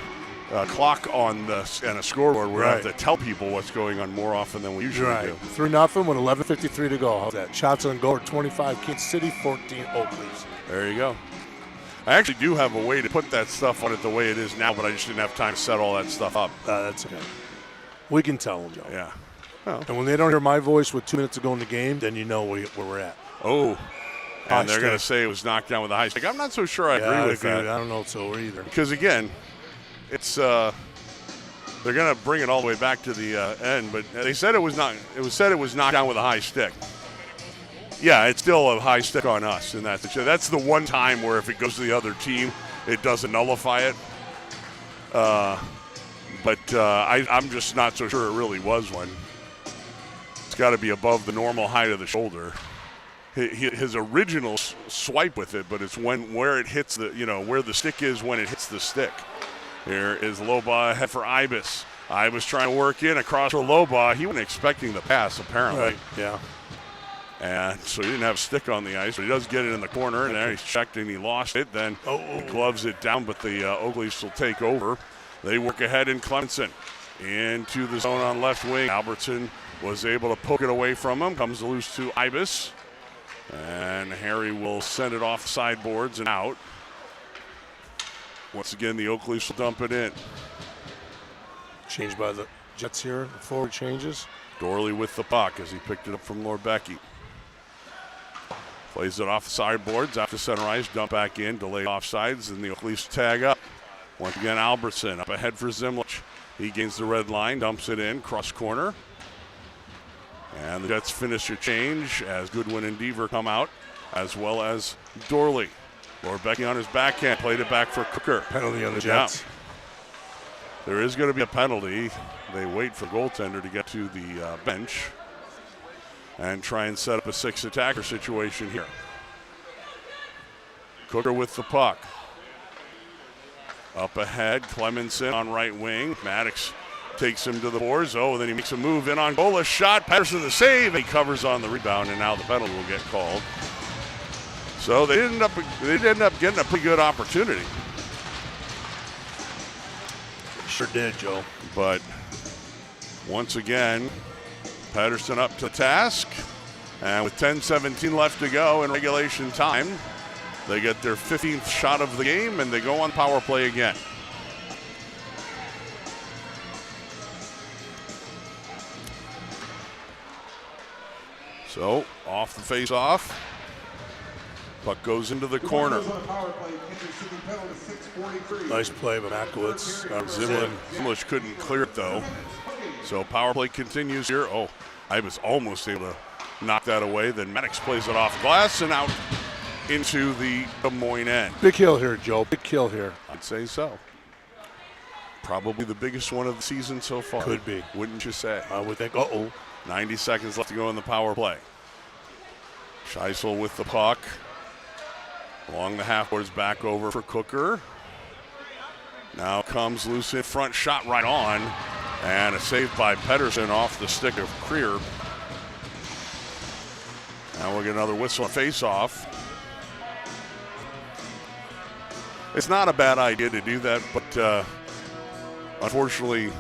clock on and a scoreboard, we have to tell people what's going on more often than we usually do. 3-0 with 11:53 to go. How's that? Shots on goal are 25 Kansas City, 14 Oak Leafs. There you go. I actually do have a way to put that stuff on it the way it is now, but I just didn't have time to set all that stuff up. That's okay. We can tell them, Joe. Yeah. Well. And when they don't hear my voice with 2 minutes to go in the game, then you know where we're at. Oh. And they're going to say it was knocked down with a high stick. I'm not so sure I agree with that. I don't know so either. Because, again, it's they're going to bring it all the way back to the end, but they said it was not. It was said it was knocked down with a high stick. Yeah, it's still a high stick on us, and that's the one time where if it goes to the other team, it doesn't nullify it. But I'm just not so sure it really was one. It's got to be above the normal height of the shoulder. His original swipe with it, but it's where it hits where the stick is when it hits the stick. Here is Loba ahead for Ibis. Ibis trying to work in across for Loba. He wasn't expecting the pass, apparently. Right, yeah. And so he didn't have a stick on the ice, but he does get it in the corner, and there he's checked and he lost it. Then he gloves it down, but the Oak Leafs will take over. They work ahead in Clemson into the zone on left wing. Albertson was able to poke it away from him. Comes loose to Ibis. And Harry will send it off sideboards and out. Once again, the Oak Leafs will dump it in. Changed by the Jets here. The forward changes. Dorley with the puck as he picked it up from Lorbecky. Plays it off the sideboards after center ice. Dump back in. Delayed offsides. And the Oak Leafs tag up. Once again, Albertson up ahead for Zimlich. He gains the red line. Dumps it in. Cross corner. And the Jets finish a change as Goodwin and Deaver come out, as well as Dorley. Lorbecky on his backhand, played it back for Cooker. Penalty on the Jets. There is going to be a penalty. They wait for goaltender to get to the bench and try and set up a 6-attacker situation here. Cooker with the puck. Up ahead, Clemenson on right wing. Maddox takes him to the boards. Oh, then he makes a move in on goal. A shot. Patterson the save. He covers on the rebound, and now the penalty will get called. So they end up getting a pretty good opportunity. Sure did, Joe. But once again, Patterson up to task. And with 10:17 left to go in regulation time, they get their 15th shot of the game, and they go on power play again. So, off the face-off. Puck goes into the corner. Nice play by Makowitz. Zimlich couldn't clear it, though. So power play continues here. Oh, I was almost able to knock that away. Then Maddox plays it off glass and out into the Moines end. Big kill here, Joe. Big kill here. I'd say so. Probably the biggest one of the season so far. Could be. Wouldn't you say? I would think, 90 seconds left to go in the power play. Scheissel with the puck. Along the half boards, back over for Cooker. Now comes loose in front, shot right on. And a save by Pedersen off the stick of Creer. Now we'll get another whistle and face-off. It's not a bad idea to do that, but unfortunately,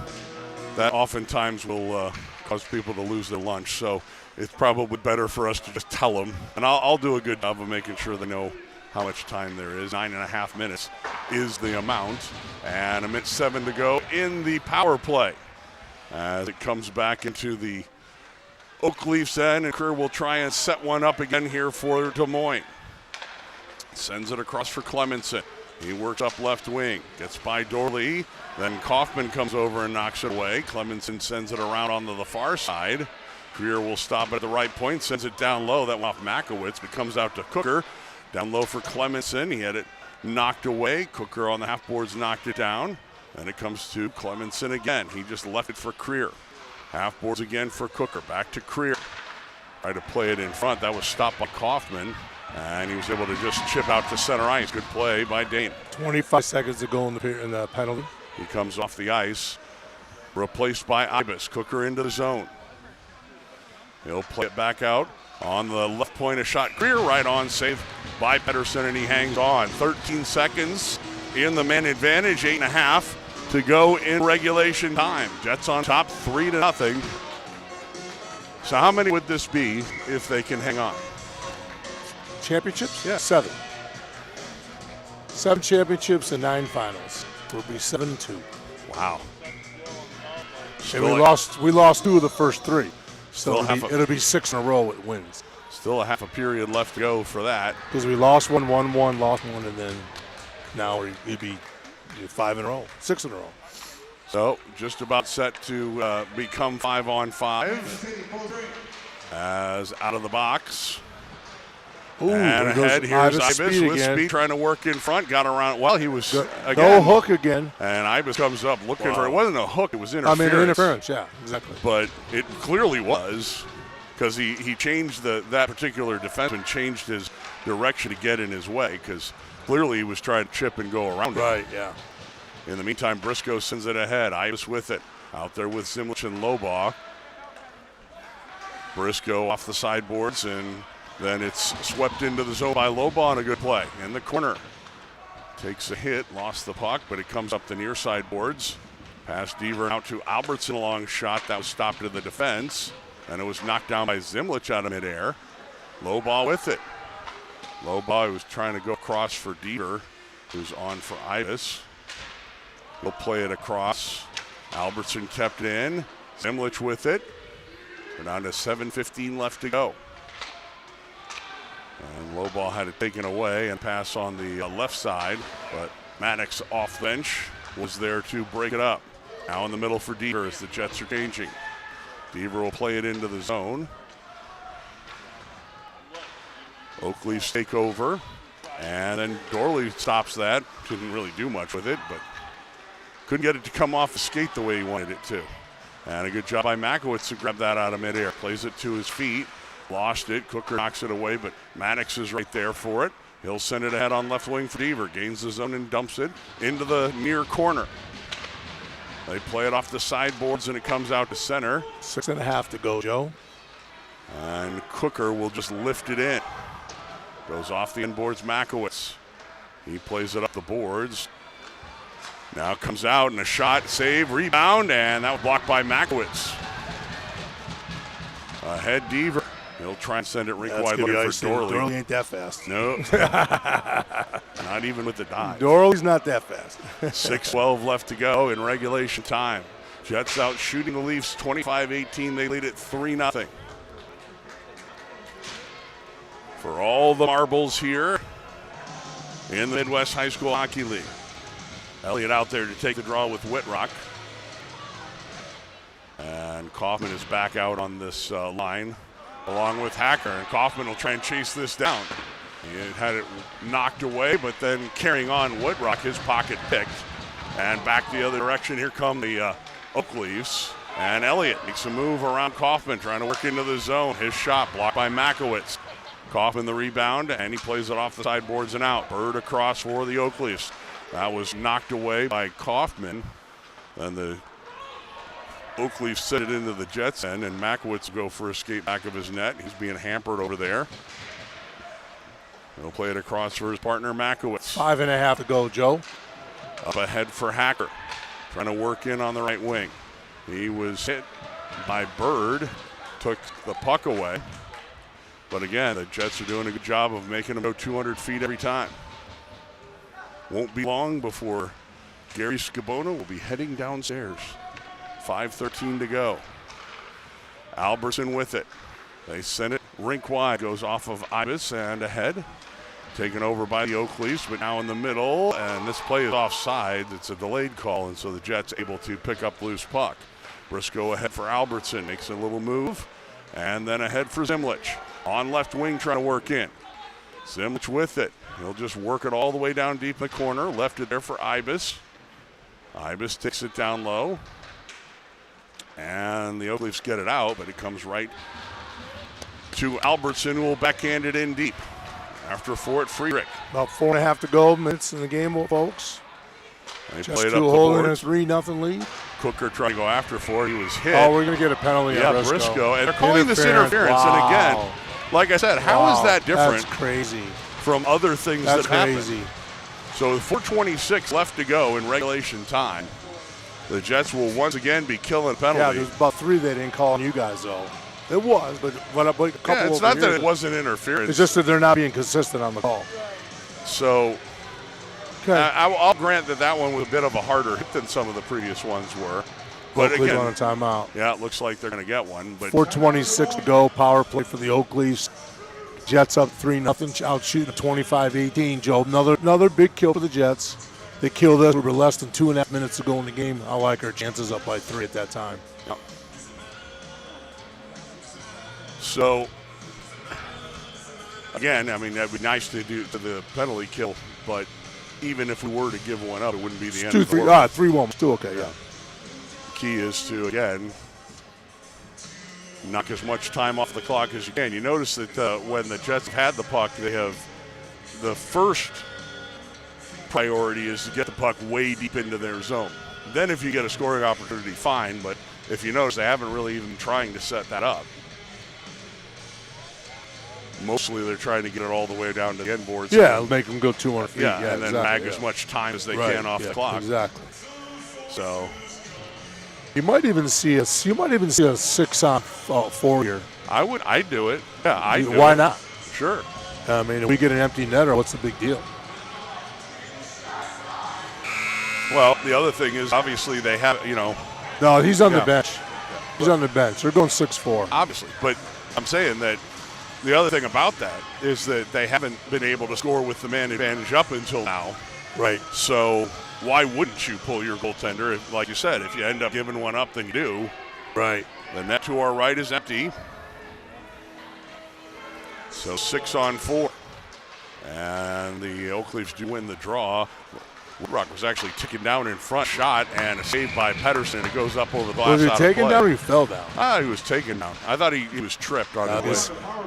that oftentimes will cause people to lose their lunch. So it's probably better for us to just tell them. And I'll do a good job of making sure they know how much time there is. 9.5 minutes is the amount. And 1:07 to go in the power play. As it comes back into the Oak Leafs end, and Creer will try and set one up again here for Des Moines. Sends it across for Clemenson. He works up left wing, gets by Dorley, then Kaufman comes over and knocks it away. Clemenson sends it around onto the far side. Creer will stop at the right point, sends it down low. That went off Makowitz, but comes out to Cooker. Down low for Clemenson. He had it knocked away. Cooker on the half boards knocked it down. Then it comes to Clemenson again. He just left it for Creer. Half boards again for Cooker. Back to Creer. Tried to play it in front. That was stopped by Kaufman. And he was able to just chip out to center ice. Good play by Dane. 25 seconds to go in the penalty. He comes off the ice. Replaced by Ibis. Cooker into the zone. He'll play it back out. On the left point, a shot. Creer right on. Save by Pedersen, and he hangs on. 13 seconds in the man advantage. 8.5 to go in regulation time. Jets on top 3-0. So how many would this be if they can hang on? Championships? Yeah. 7. 7 championships and 9 finals. Will be 7-2. Wow. And we lost 2 of the first 3. So it'll be 6 in a row with wins. Still a half a period left to go for that. Because we lost one, won one, lost one, and then now we'd be 5 in a row, 6 in a row. So just about set to become 5-on-5. As out of the box. Ooh, and ahead, here's Ibis with speed trying to work in front. Got around. Well, he was again. No hook again. And Ibis comes up looking for it. Wasn't a hook. It was interference. Interference, yeah, exactly. But it clearly was because he changed that particular defenseman, changed his direction to get in his way because clearly he was trying to chip and go around it. Right, yeah. In the meantime, Briscoe sends it ahead. Ibis with it. Out there with Zimlich and Lobaugh. Briscoe off the sideboards, and then it's swept into the zone by Lobaugh on a good play. In the corner. Takes a hit, lost the puck, but it comes up the near sideboards. Past Deaver out to Albertson, a long shot. That was stopped in the defense. And it was knocked down by Zimlich out of midair. Lobaugh with it. Lobaugh was trying to go across for Deaver, who's on for Ibis. He'll play it across. Albertson kept it in. Zimlich with it. We're down to 7:15 left to go. And Lobaugh had it taken away and pass on the left side, but Maddox off bench was there to break it up. Now in the middle for Deaver as the Jets are changing. Deaver will play it into the zone. Oakleafs take over. And then Dorley stops that. Didn't really do much with it, but couldn't get it to come off the skate the way he wanted it to. And a good job by Makowitz to grab that out of midair. Plays it to his feet. Lost it. Cooker knocks it away, but Maddox is right there for it. He'll send it ahead on left wing for Deaver. Gains the zone and dumps it into the near corner. They play it off the sideboards, and it comes out to center. 6.5 to go, Joe. And Cooker will just lift it in. Goes off the inboards, Makowitz. He plays it up the boards. Now comes out, and a shot, save, rebound, and that was blocked by Makowitz. Ahead, Deaver. He'll try and send it rink wide looking for Dorley. Dorley ain't that fast. No. Not even with the dive. Dorley's not that fast. 6:12 left to go in regulation time. Jets out shooting the Leafs 25-18. They lead it 3-0. For all the marbles here in the Midwest High School Hockey League. Elliott out there to take the draw with Whitrock. And Kaufman is back out on this line along with Hacker. And Kaufman will try and chase this down. He had it knocked away, but then carrying on Whitrock, his pocket picked. And back the other direction, here come the Oakleafs. And Elliott makes a move around Kaufman, trying to work into the zone. His shot blocked by Makowitz. Kaufman the rebound, and he plays it off the sideboards and out. Bird across for the Oakleafs. That was knocked away by Kaufman. And the Oakleafs set it into the Jets' end, and Makowitz will go for a skate back of his net. He's being hampered over there. He'll play it across for his partner, Makowitz. 5.5 to go, Joe. Up ahead for Hacker, trying to work in on the right wing. He was hit by Bird, took the puck away. But again, the Jets are doing a good job of making him go 200 feet every time. Won't be long before Gary Scabona will be heading downstairs. 5:13 to go. Albertson with it. They send it rink wide, goes off of Ibis and ahead. Taken over by the Oakleafs, but now in the middle, and this play is offside. It's a delayed call, and so the Jets able to pick up loose puck. Briscoe ahead for Albertson, makes a little move, and then ahead for Zimlich. On left wing, trying to work in. Zimlich with it. He'll just work it all the way down deep in the corner. Left it there for Ibis. Ibis takes it down low. And the Oakleafs get it out, but it comes right to Albertson, who will backhand it in deep. After for it, Friedrich. About 4.5 to go, minutes in the game, folks. They Just played up two the holding board. a 3-0 lead. Cooker trying to go after for it. He was hit. Oh, we're going to get a penalty on Briscoe. And they're calling this interference. Wow. And again, like I said, how is that different That's crazy. from other things That's that happen? crazy. So 4:26 left to go in regulation time. The Jets will once again be killing penalty. Yeah, there's about 3 they didn't call on you guys, though. It was, but a couple it's over not here, that it wasn't interference. It's just that they're not being consistent on the call. So Okay. I'll grant that one was a bit of a harder hit than some of the previous ones were. But Oakleafs again, on a timeout. yeah, it looks like they're going to get one. But 4:26 to go. Power play for the Oakleafs. Jets up 3-0. Out shooting 25-18. Joe, another big kill for the Jets. They killed us. We were less than 2.5 minutes to go in the game. I like our chances up by 3 at that time. Yep. So again, I mean, that'd be nice to do to the penalty kill, but even if we were to give one up, it wouldn't be the end of the world. 3-1. Still okay, yeah. Key is to, again, knock as much time off the clock as you can. You notice that when the Jets have had the puck, they have the first priority is to get the puck way deep into their zone. Then if you get a scoring opportunity, fine, but if you notice, they haven't really even trying to set that up. Mostly they're trying to get it all the way down to the end boards. Yeah, make them go 200 feet. Yeah, Yeah, and then mag as much time as they can off the clock. Exactly. So you might even see a 6-on-4 here. I'd do it. Yeah, Why not? Sure. I mean, if we get an empty netter, what's the big deal? Well, the other thing is obviously they have, No, he's on the bench. He's on the bench. They're going 6-4. Obviously, but I'm saying that the other thing about that is that they haven't been able to score with the man advantage up until now. Right. So why wouldn't you pull your goaltender? Like you said, if you end up giving one up, then you do. Right. The net to our right is empty. So 6 on 4. And the Oak Leafs do win the draw. Woodrock was actually taken down in front, shot, and a save by Pedersen. It goes up over the glass. Was he taken down or he fell down? He was taken down. I thought he was tripped on the way.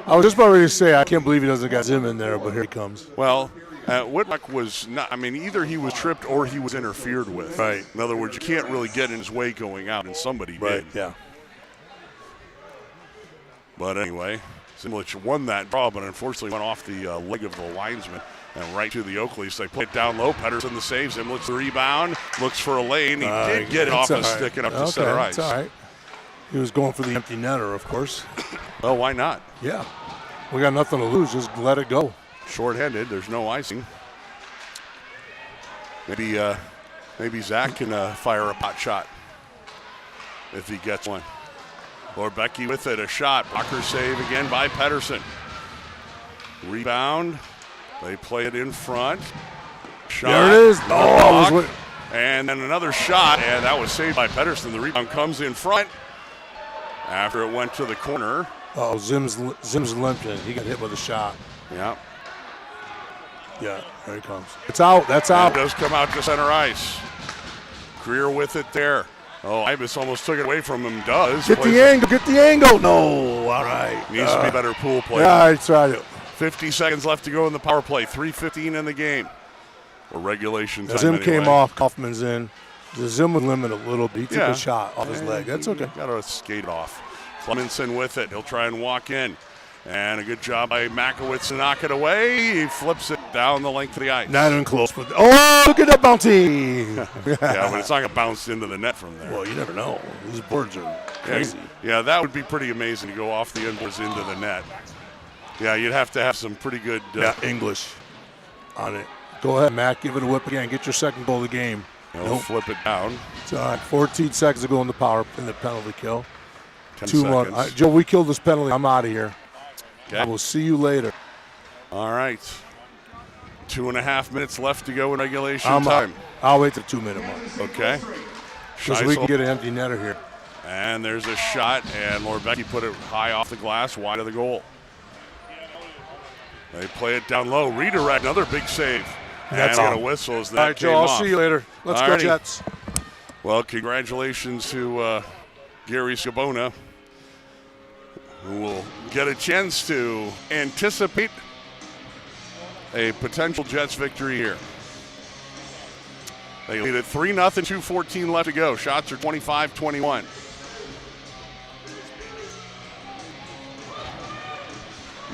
I was just about ready to say, I can't believe he doesn't got Zim in there, but here he comes. Well, Woodrock was not, I mean, either he was tripped or he was interfered with. Right. In other words, you can't really get in his way going out, and somebody did. Yeah. But anyway, Zimlich won that draw, but unfortunately went off the leg of the linesman and right to the Oak Leafs. They play it down low. Pedersen the save. Zimlich the rebound. Looks for a lane. He did get it off the stick and up to center ice. That's all right. He was going for the empty netter, of course. Well, why not? Yeah. We got nothing to lose. Just let it go. Short-handed. There's no icing. Maybe Zach can fire a pot shot if he gets one. Lorbecky with it, a shot. Blocker save again by Pedersen. Rebound. They play it in front. Shot. There it is. And then another shot, and that was saved by Pedersen. The rebound comes in front after it went to the corner. Oh, Zim's limping. He got hit with a shot. Yeah. Yeah, there he comes. It's out. That's out. It does come out to center ice. Greer with it there. Oh, Ibis almost took it away from him. Does. Get the angle. Get the angle. No. All right. Needs to be better pool play. Yeah, I tried it. 50 seconds left to go in the power play. 3:15 in the game. Or regulation time. Zim anyway. came off. Kaufman's in. The Zim would limit a little bit. He took a shot off his leg. That's okay. Got to skate it off. Clemenson with it. He'll try and walk in. And a good job by Makowitz to knock it away. He flips it down the length of the ice. Not even close. But look at that bounty. Yeah, but it's not going to bounce into the net from there. Well, you never know. These boards are crazy. Yeah, that would be pretty amazing to go off the end boards into the net. Yeah, you'd have to have some pretty good English on it. Go ahead, Mac. Give it a whip again. Get your second goal of the game. He'll flip it down. It's all right. 14 seconds to go in the penalty kill. 10 2-1. seconds. Joe, we killed this penalty. I'm out of here. Okay. I will see you later. All right. 2.5 minutes left to go in regulation time. I'll wait the 2-minute mark. Okay. Because we can get an empty netter here. And there's a shot, and Lorbecky put it high off the glass, wide of the goal. They play it down low. Redirect, another big save. That's and on a whistle as that all right, Joe, I'll see you later. Let's go, Jets. Well, congratulations to Gary Scabona, who will get a chance to anticipate a potential Jets victory here. They lead at 3-0, 2:14 left to go. Shots are 25-21.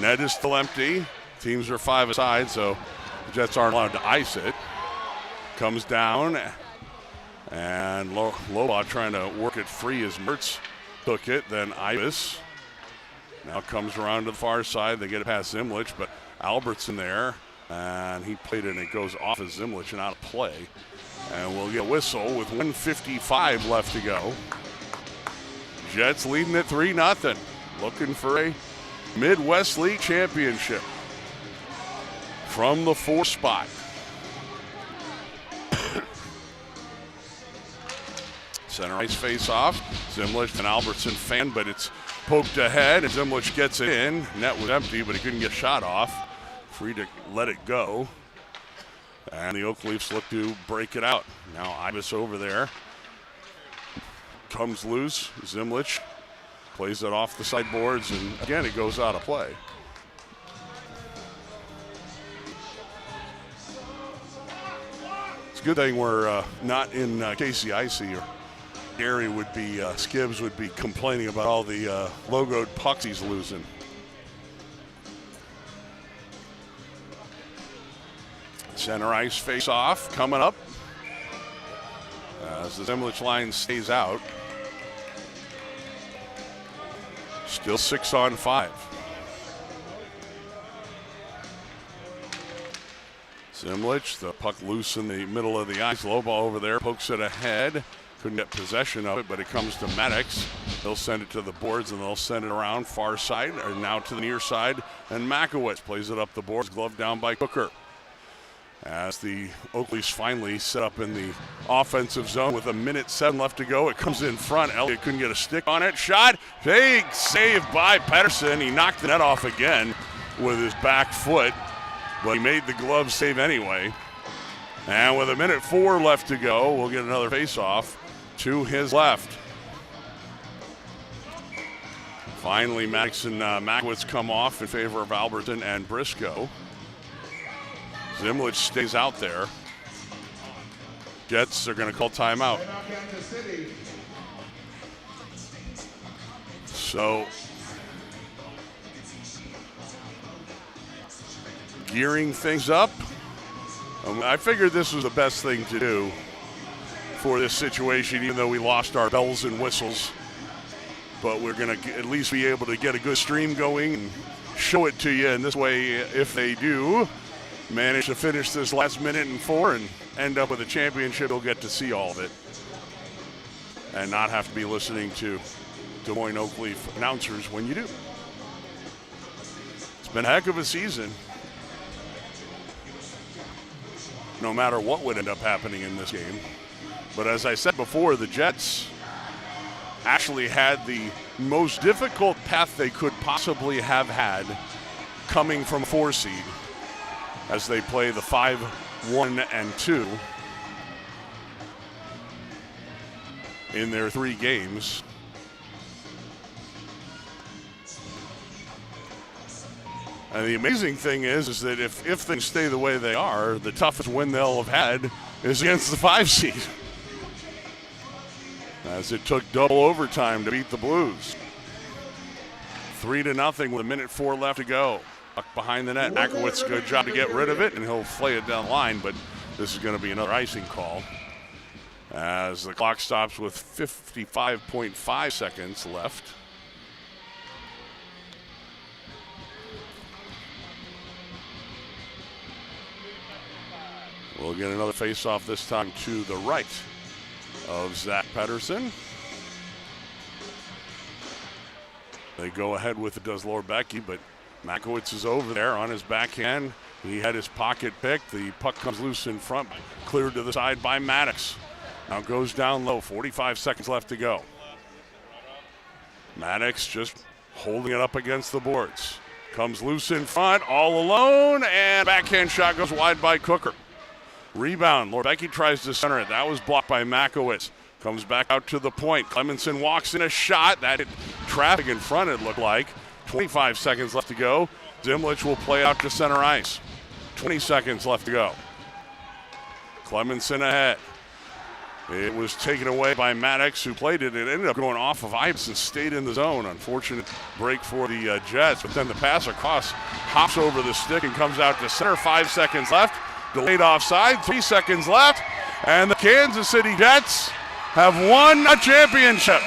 Net is still empty. Teams are 5 aside, so the Jets aren't allowed to ice it. Comes down, and Loba trying to work it free as Mertz took it. Then Ibis now comes around to the far side. They get it past Zimlich, but Albertson there, and he played it, and it goes off of Zimlich and out of play. And we'll get a whistle with 1:55 left to go. Jets leading at 3-0, looking for a Midwest League championship from the 4th spot. Center ice face off. Zimlich and Albertson fan, but it's poked ahead, and Zimlich gets it in. Net was empty, but he couldn't get shot off. Free to let it go. And the Oak Leafs look to break it out. Now Ibis over there. Comes loose. Zimlich plays it off the sideboards, and again, it goes out of play. It's a good thing we're not in KCIC, or Gary would be, Skibbs would be complaining about all the logoed pucks he's losing. Center ice face off coming up as the Zimlich line stays out. Still 6-on-5. Zimlich, the puck loose in the middle of the ice. Low ball over there, pokes it ahead. Couldn't get possession of it, but it comes to Maddox. They'll send it to the boards, and they'll send it around far side, or now to the near side. And Makowitz plays it up the boards, glove down by Cooker. as the Oakleys finally set up in the offensive zone with 1:07 left to go. It comes in front. Elliott couldn't get a stick on it. Shot. Big save by Pedersen. He knocked the net off again with his back foot, but he made the glove save anyway. And with 1:04 left to go, we'll get another face-off to his left. Finally, Maddox and Makowitz come off in favor of Alberton and Briscoe. Zimlich stays out there. Jets are going to call timeout. So, gearing things up. I figured this was the best thing to do for this situation, even though we lost our bells and whistles. But we're going to at least be able to get a good stream going and show it to you. And this way, if they do manage to finish this last 1:04 and end up with a championship, you'll get to see all of it and not have to be listening to Des Moines Oakleaf announcers when you do. It's been a heck of a season, no matter what would end up happening in this game. But as I said before, the Jets actually had the most difficult path they could possibly have had coming from 4 seed as they play the 5-1-2 in their 3 games. And the amazing thing is that if things stay the way they are, the toughest win they'll have had is against the 5 seed. As it took double overtime to beat the Blues. 3-0 with 1:04 left to go. Puck behind the net. Makowitz, good job to get rid of it, and he'll flay it down the line, but this is going to be another icing call as the clock stops with 55.5 seconds left. We'll get another face-off this time to the right of Zach Pedersen. They go ahead with it, does Lorbecky, but Makowitz is over there on his backhand. He had his pocket picked. The puck comes loose in front, cleared to the side by Maddox. Now goes down low, 45 seconds left to go. Maddox just holding it up against the boards. Comes loose in front, all alone, and backhand shot goes wide by Cooker. Rebound, Lorbecky tries to center it. That was blocked by Makowitz. Comes back out to the point. Clemenson walks in a shot. That hit traffic in front, it looked like. 25 seconds left to go. Zimlich will play out to center ice. 20 seconds left to go. Clemenson ahead. It was taken away by Maddox, who played it. It ended up going off of Ives and stayed in the zone. Unfortunate break for the Jets, but then the pass across hops over the stick and comes out to center. 5 seconds left. Delayed offside, 3 seconds left, and the Kansas City Jets have won a championship.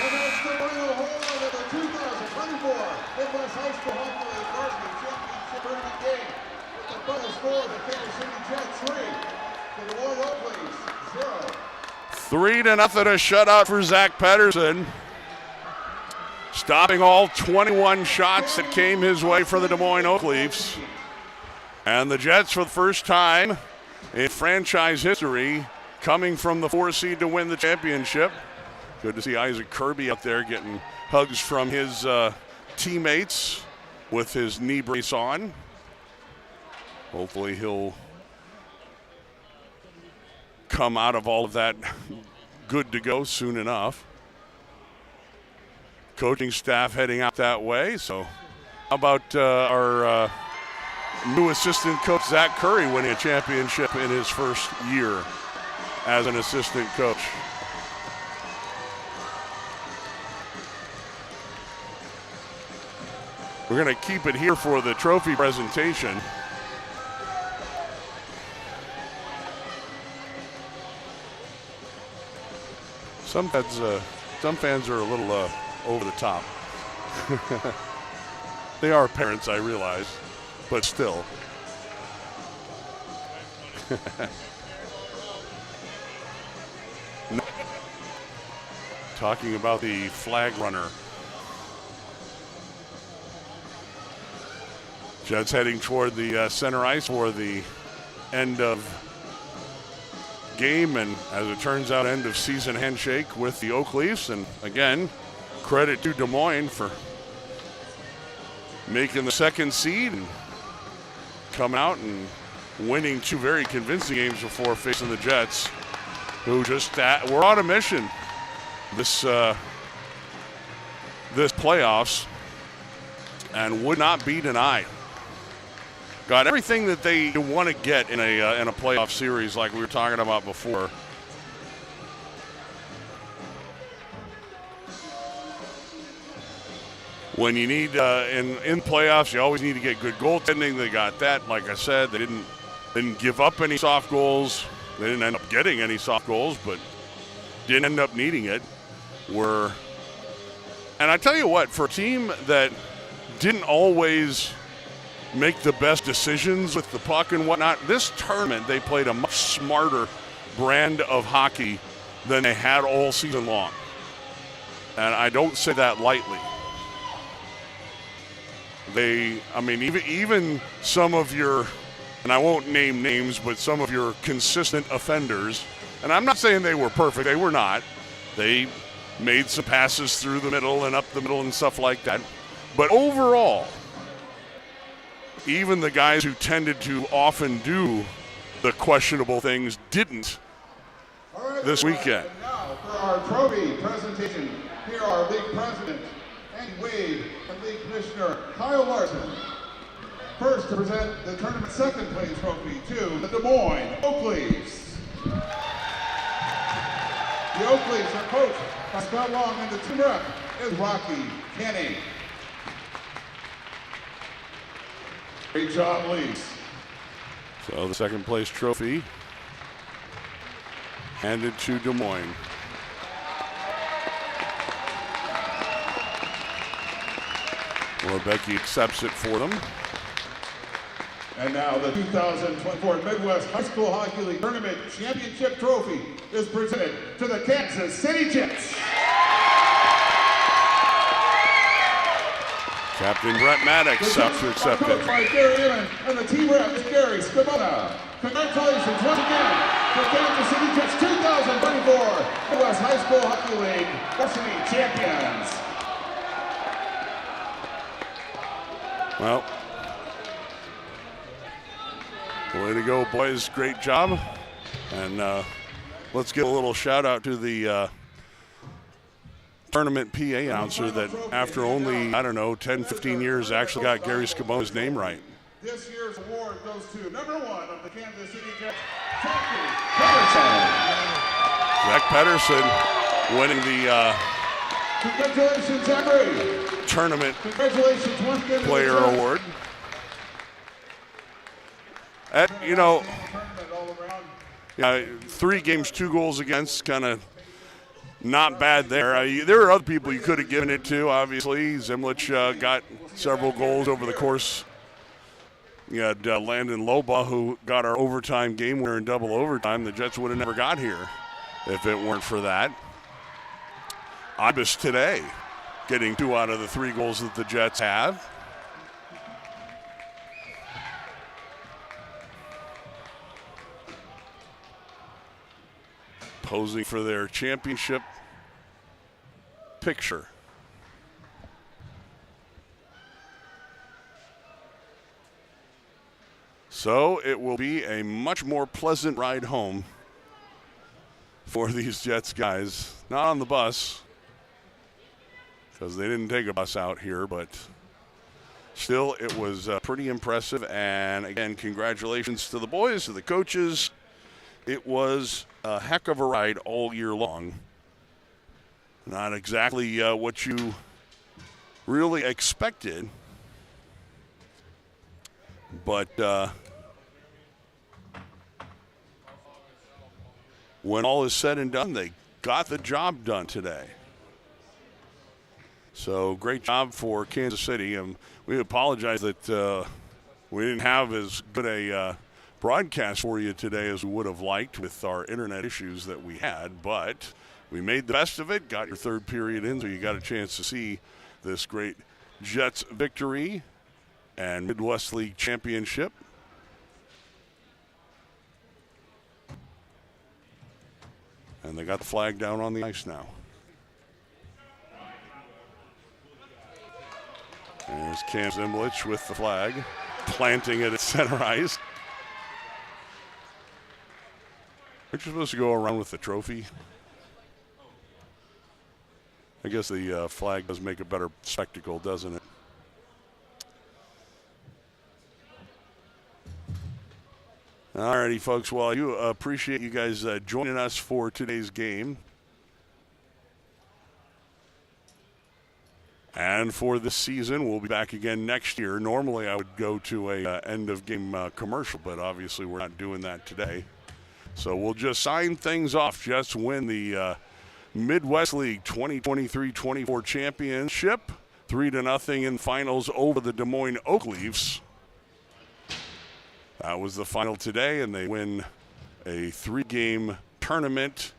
Three to nothing, a shutout for Zach Pedersen, stopping all 21 shots that came his way for the Des Moines Oakleafs. And the Jets, for the first time in franchise history, coming from the 4 seed to win the championship. Good to see Isaac Kirby up there getting hugs from his teammates with his knee brace on. Hopefully he'll come out of all of that good to go soon enough. Coaching staff heading out that way. So how about our new assistant coach Zach Curry winning a championship in his first year as an assistant coach. We're going to keep it here for the trophy presentation. Some fans are a little over the top. They are parents, I realize, but still. Talking about the flag runner. Jets heading toward the center ice for the end of game, and as it turns out, end of season handshake with the Oak Leafs. And again, credit to Des Moines for making the second seed and coming out and winning 2 very convincing games before facing the Jets, who just were on a mission this playoffs and would not be denied. Got everything that they want to get in a playoff series, like we were talking about before. When you need in playoffs, you always need to get good goaltending. They got that. Like I said, they didn't give up any soft goals. They didn't end up getting any soft goals, but didn't end up needing it. And I tell you what, for a team that didn't always make the best decisions with the puck and whatnot, this tournament they played a much smarter brand of hockey than they had all season long. And I don't say that lightly. Even some of your, and I won't name names, but some of your consistent offenders, and I'm not saying they were perfect, they were not. They made some passes through the middle and up the middle and stuff like that. But overall, even the guys who tended to often do the questionable things didn't this weekend. And now for our trophy presentation, here are League President Andy Wade and League Commissioner Kyle Larson. First to present the tournament second place trophy to the Des Moines Oak Leafs. The Oak Leafs are coached by Scott Long, and the team rep is Rocky Kenny. Great job, Leafs. So the second place trophy handed to Des Moines. Becky accepts it for them. And now the 2024 Midwest High School Hockey League Tournament Championship Trophy is presented to the Kansas City Jets. Captain Brett Maddox up to accept it. By Gary Eman, and the team rep is Gary Scavona. Congratulations once again to Kansas City Jets 2024 Midwest High School Hockey League Varsity Champions. Well, way to go, boys. Great job. And let's give a little shout out to the tournament PA announcer that after only, 10, 15 years actually got Gary Scabona's name right. This year's award goes to number 1 of the Kansas City Jets, Zach Pedersen. Zach Pedersen winning the Congratulations, Zachary. Tournament Congratulations once again. Player Award. Yeah, 3 games, 2 goals against, kind of not bad there. There are other people you could have given it to, obviously. Zimlich got several goals over the course. You had Landon Loba, who got our overtime game winner in double overtime. The Jets would have never got here if it weren't for that. Ibis today getting 2 out of the 3 goals that the Jets have. Posing for their championship picture. So it will be a much more pleasant ride home for these Jets guys. Not on the bus, because they didn't take a bus out here, but still it was pretty impressive. And again, congratulations to the boys, to the coaches. It was a heck of a ride all year long. Not exactly what you really expected, but when all is said and done, they got the job done today. So great job for Kansas City. And we apologize that we didn't have as good a broadcast for you today as we would have liked with our internet issues that we had, but we made the best of it, got your third period in, so you got a chance to see this great Jets victory and Midwest League championship. And they got the flag down on the ice now. There's Cam Zimlich with the flag, planting it at center ice. Aren't you supposed to go around with the trophy? I guess the flag does make a better spectacle, doesn't it? All righty, folks. Well, I do appreciate you guys joining us for today's game. And for this season, we'll be back again next year. Normally, I would go to a end-of-game commercial, but obviously we're not doing that today. So we'll just sign things off. Jets win the Midwest League 2023-24 championship, 3-0 in finals over the Des Moines Oak Leafs. That was the final today, and they win a 3-game tournament.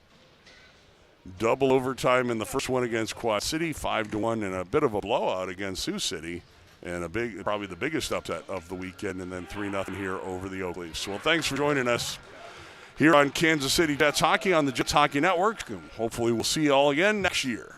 Double overtime in the first one against Quad City, 5-1, and a bit of a blowout against Sioux City, and probably the biggest upset of the weekend, and then 3-0 here over the Oak Leafs. Well, thanks for joining us here on Kansas City Jets Hockey on the Jets Hockey Network. Hopefully we'll see you all again next year.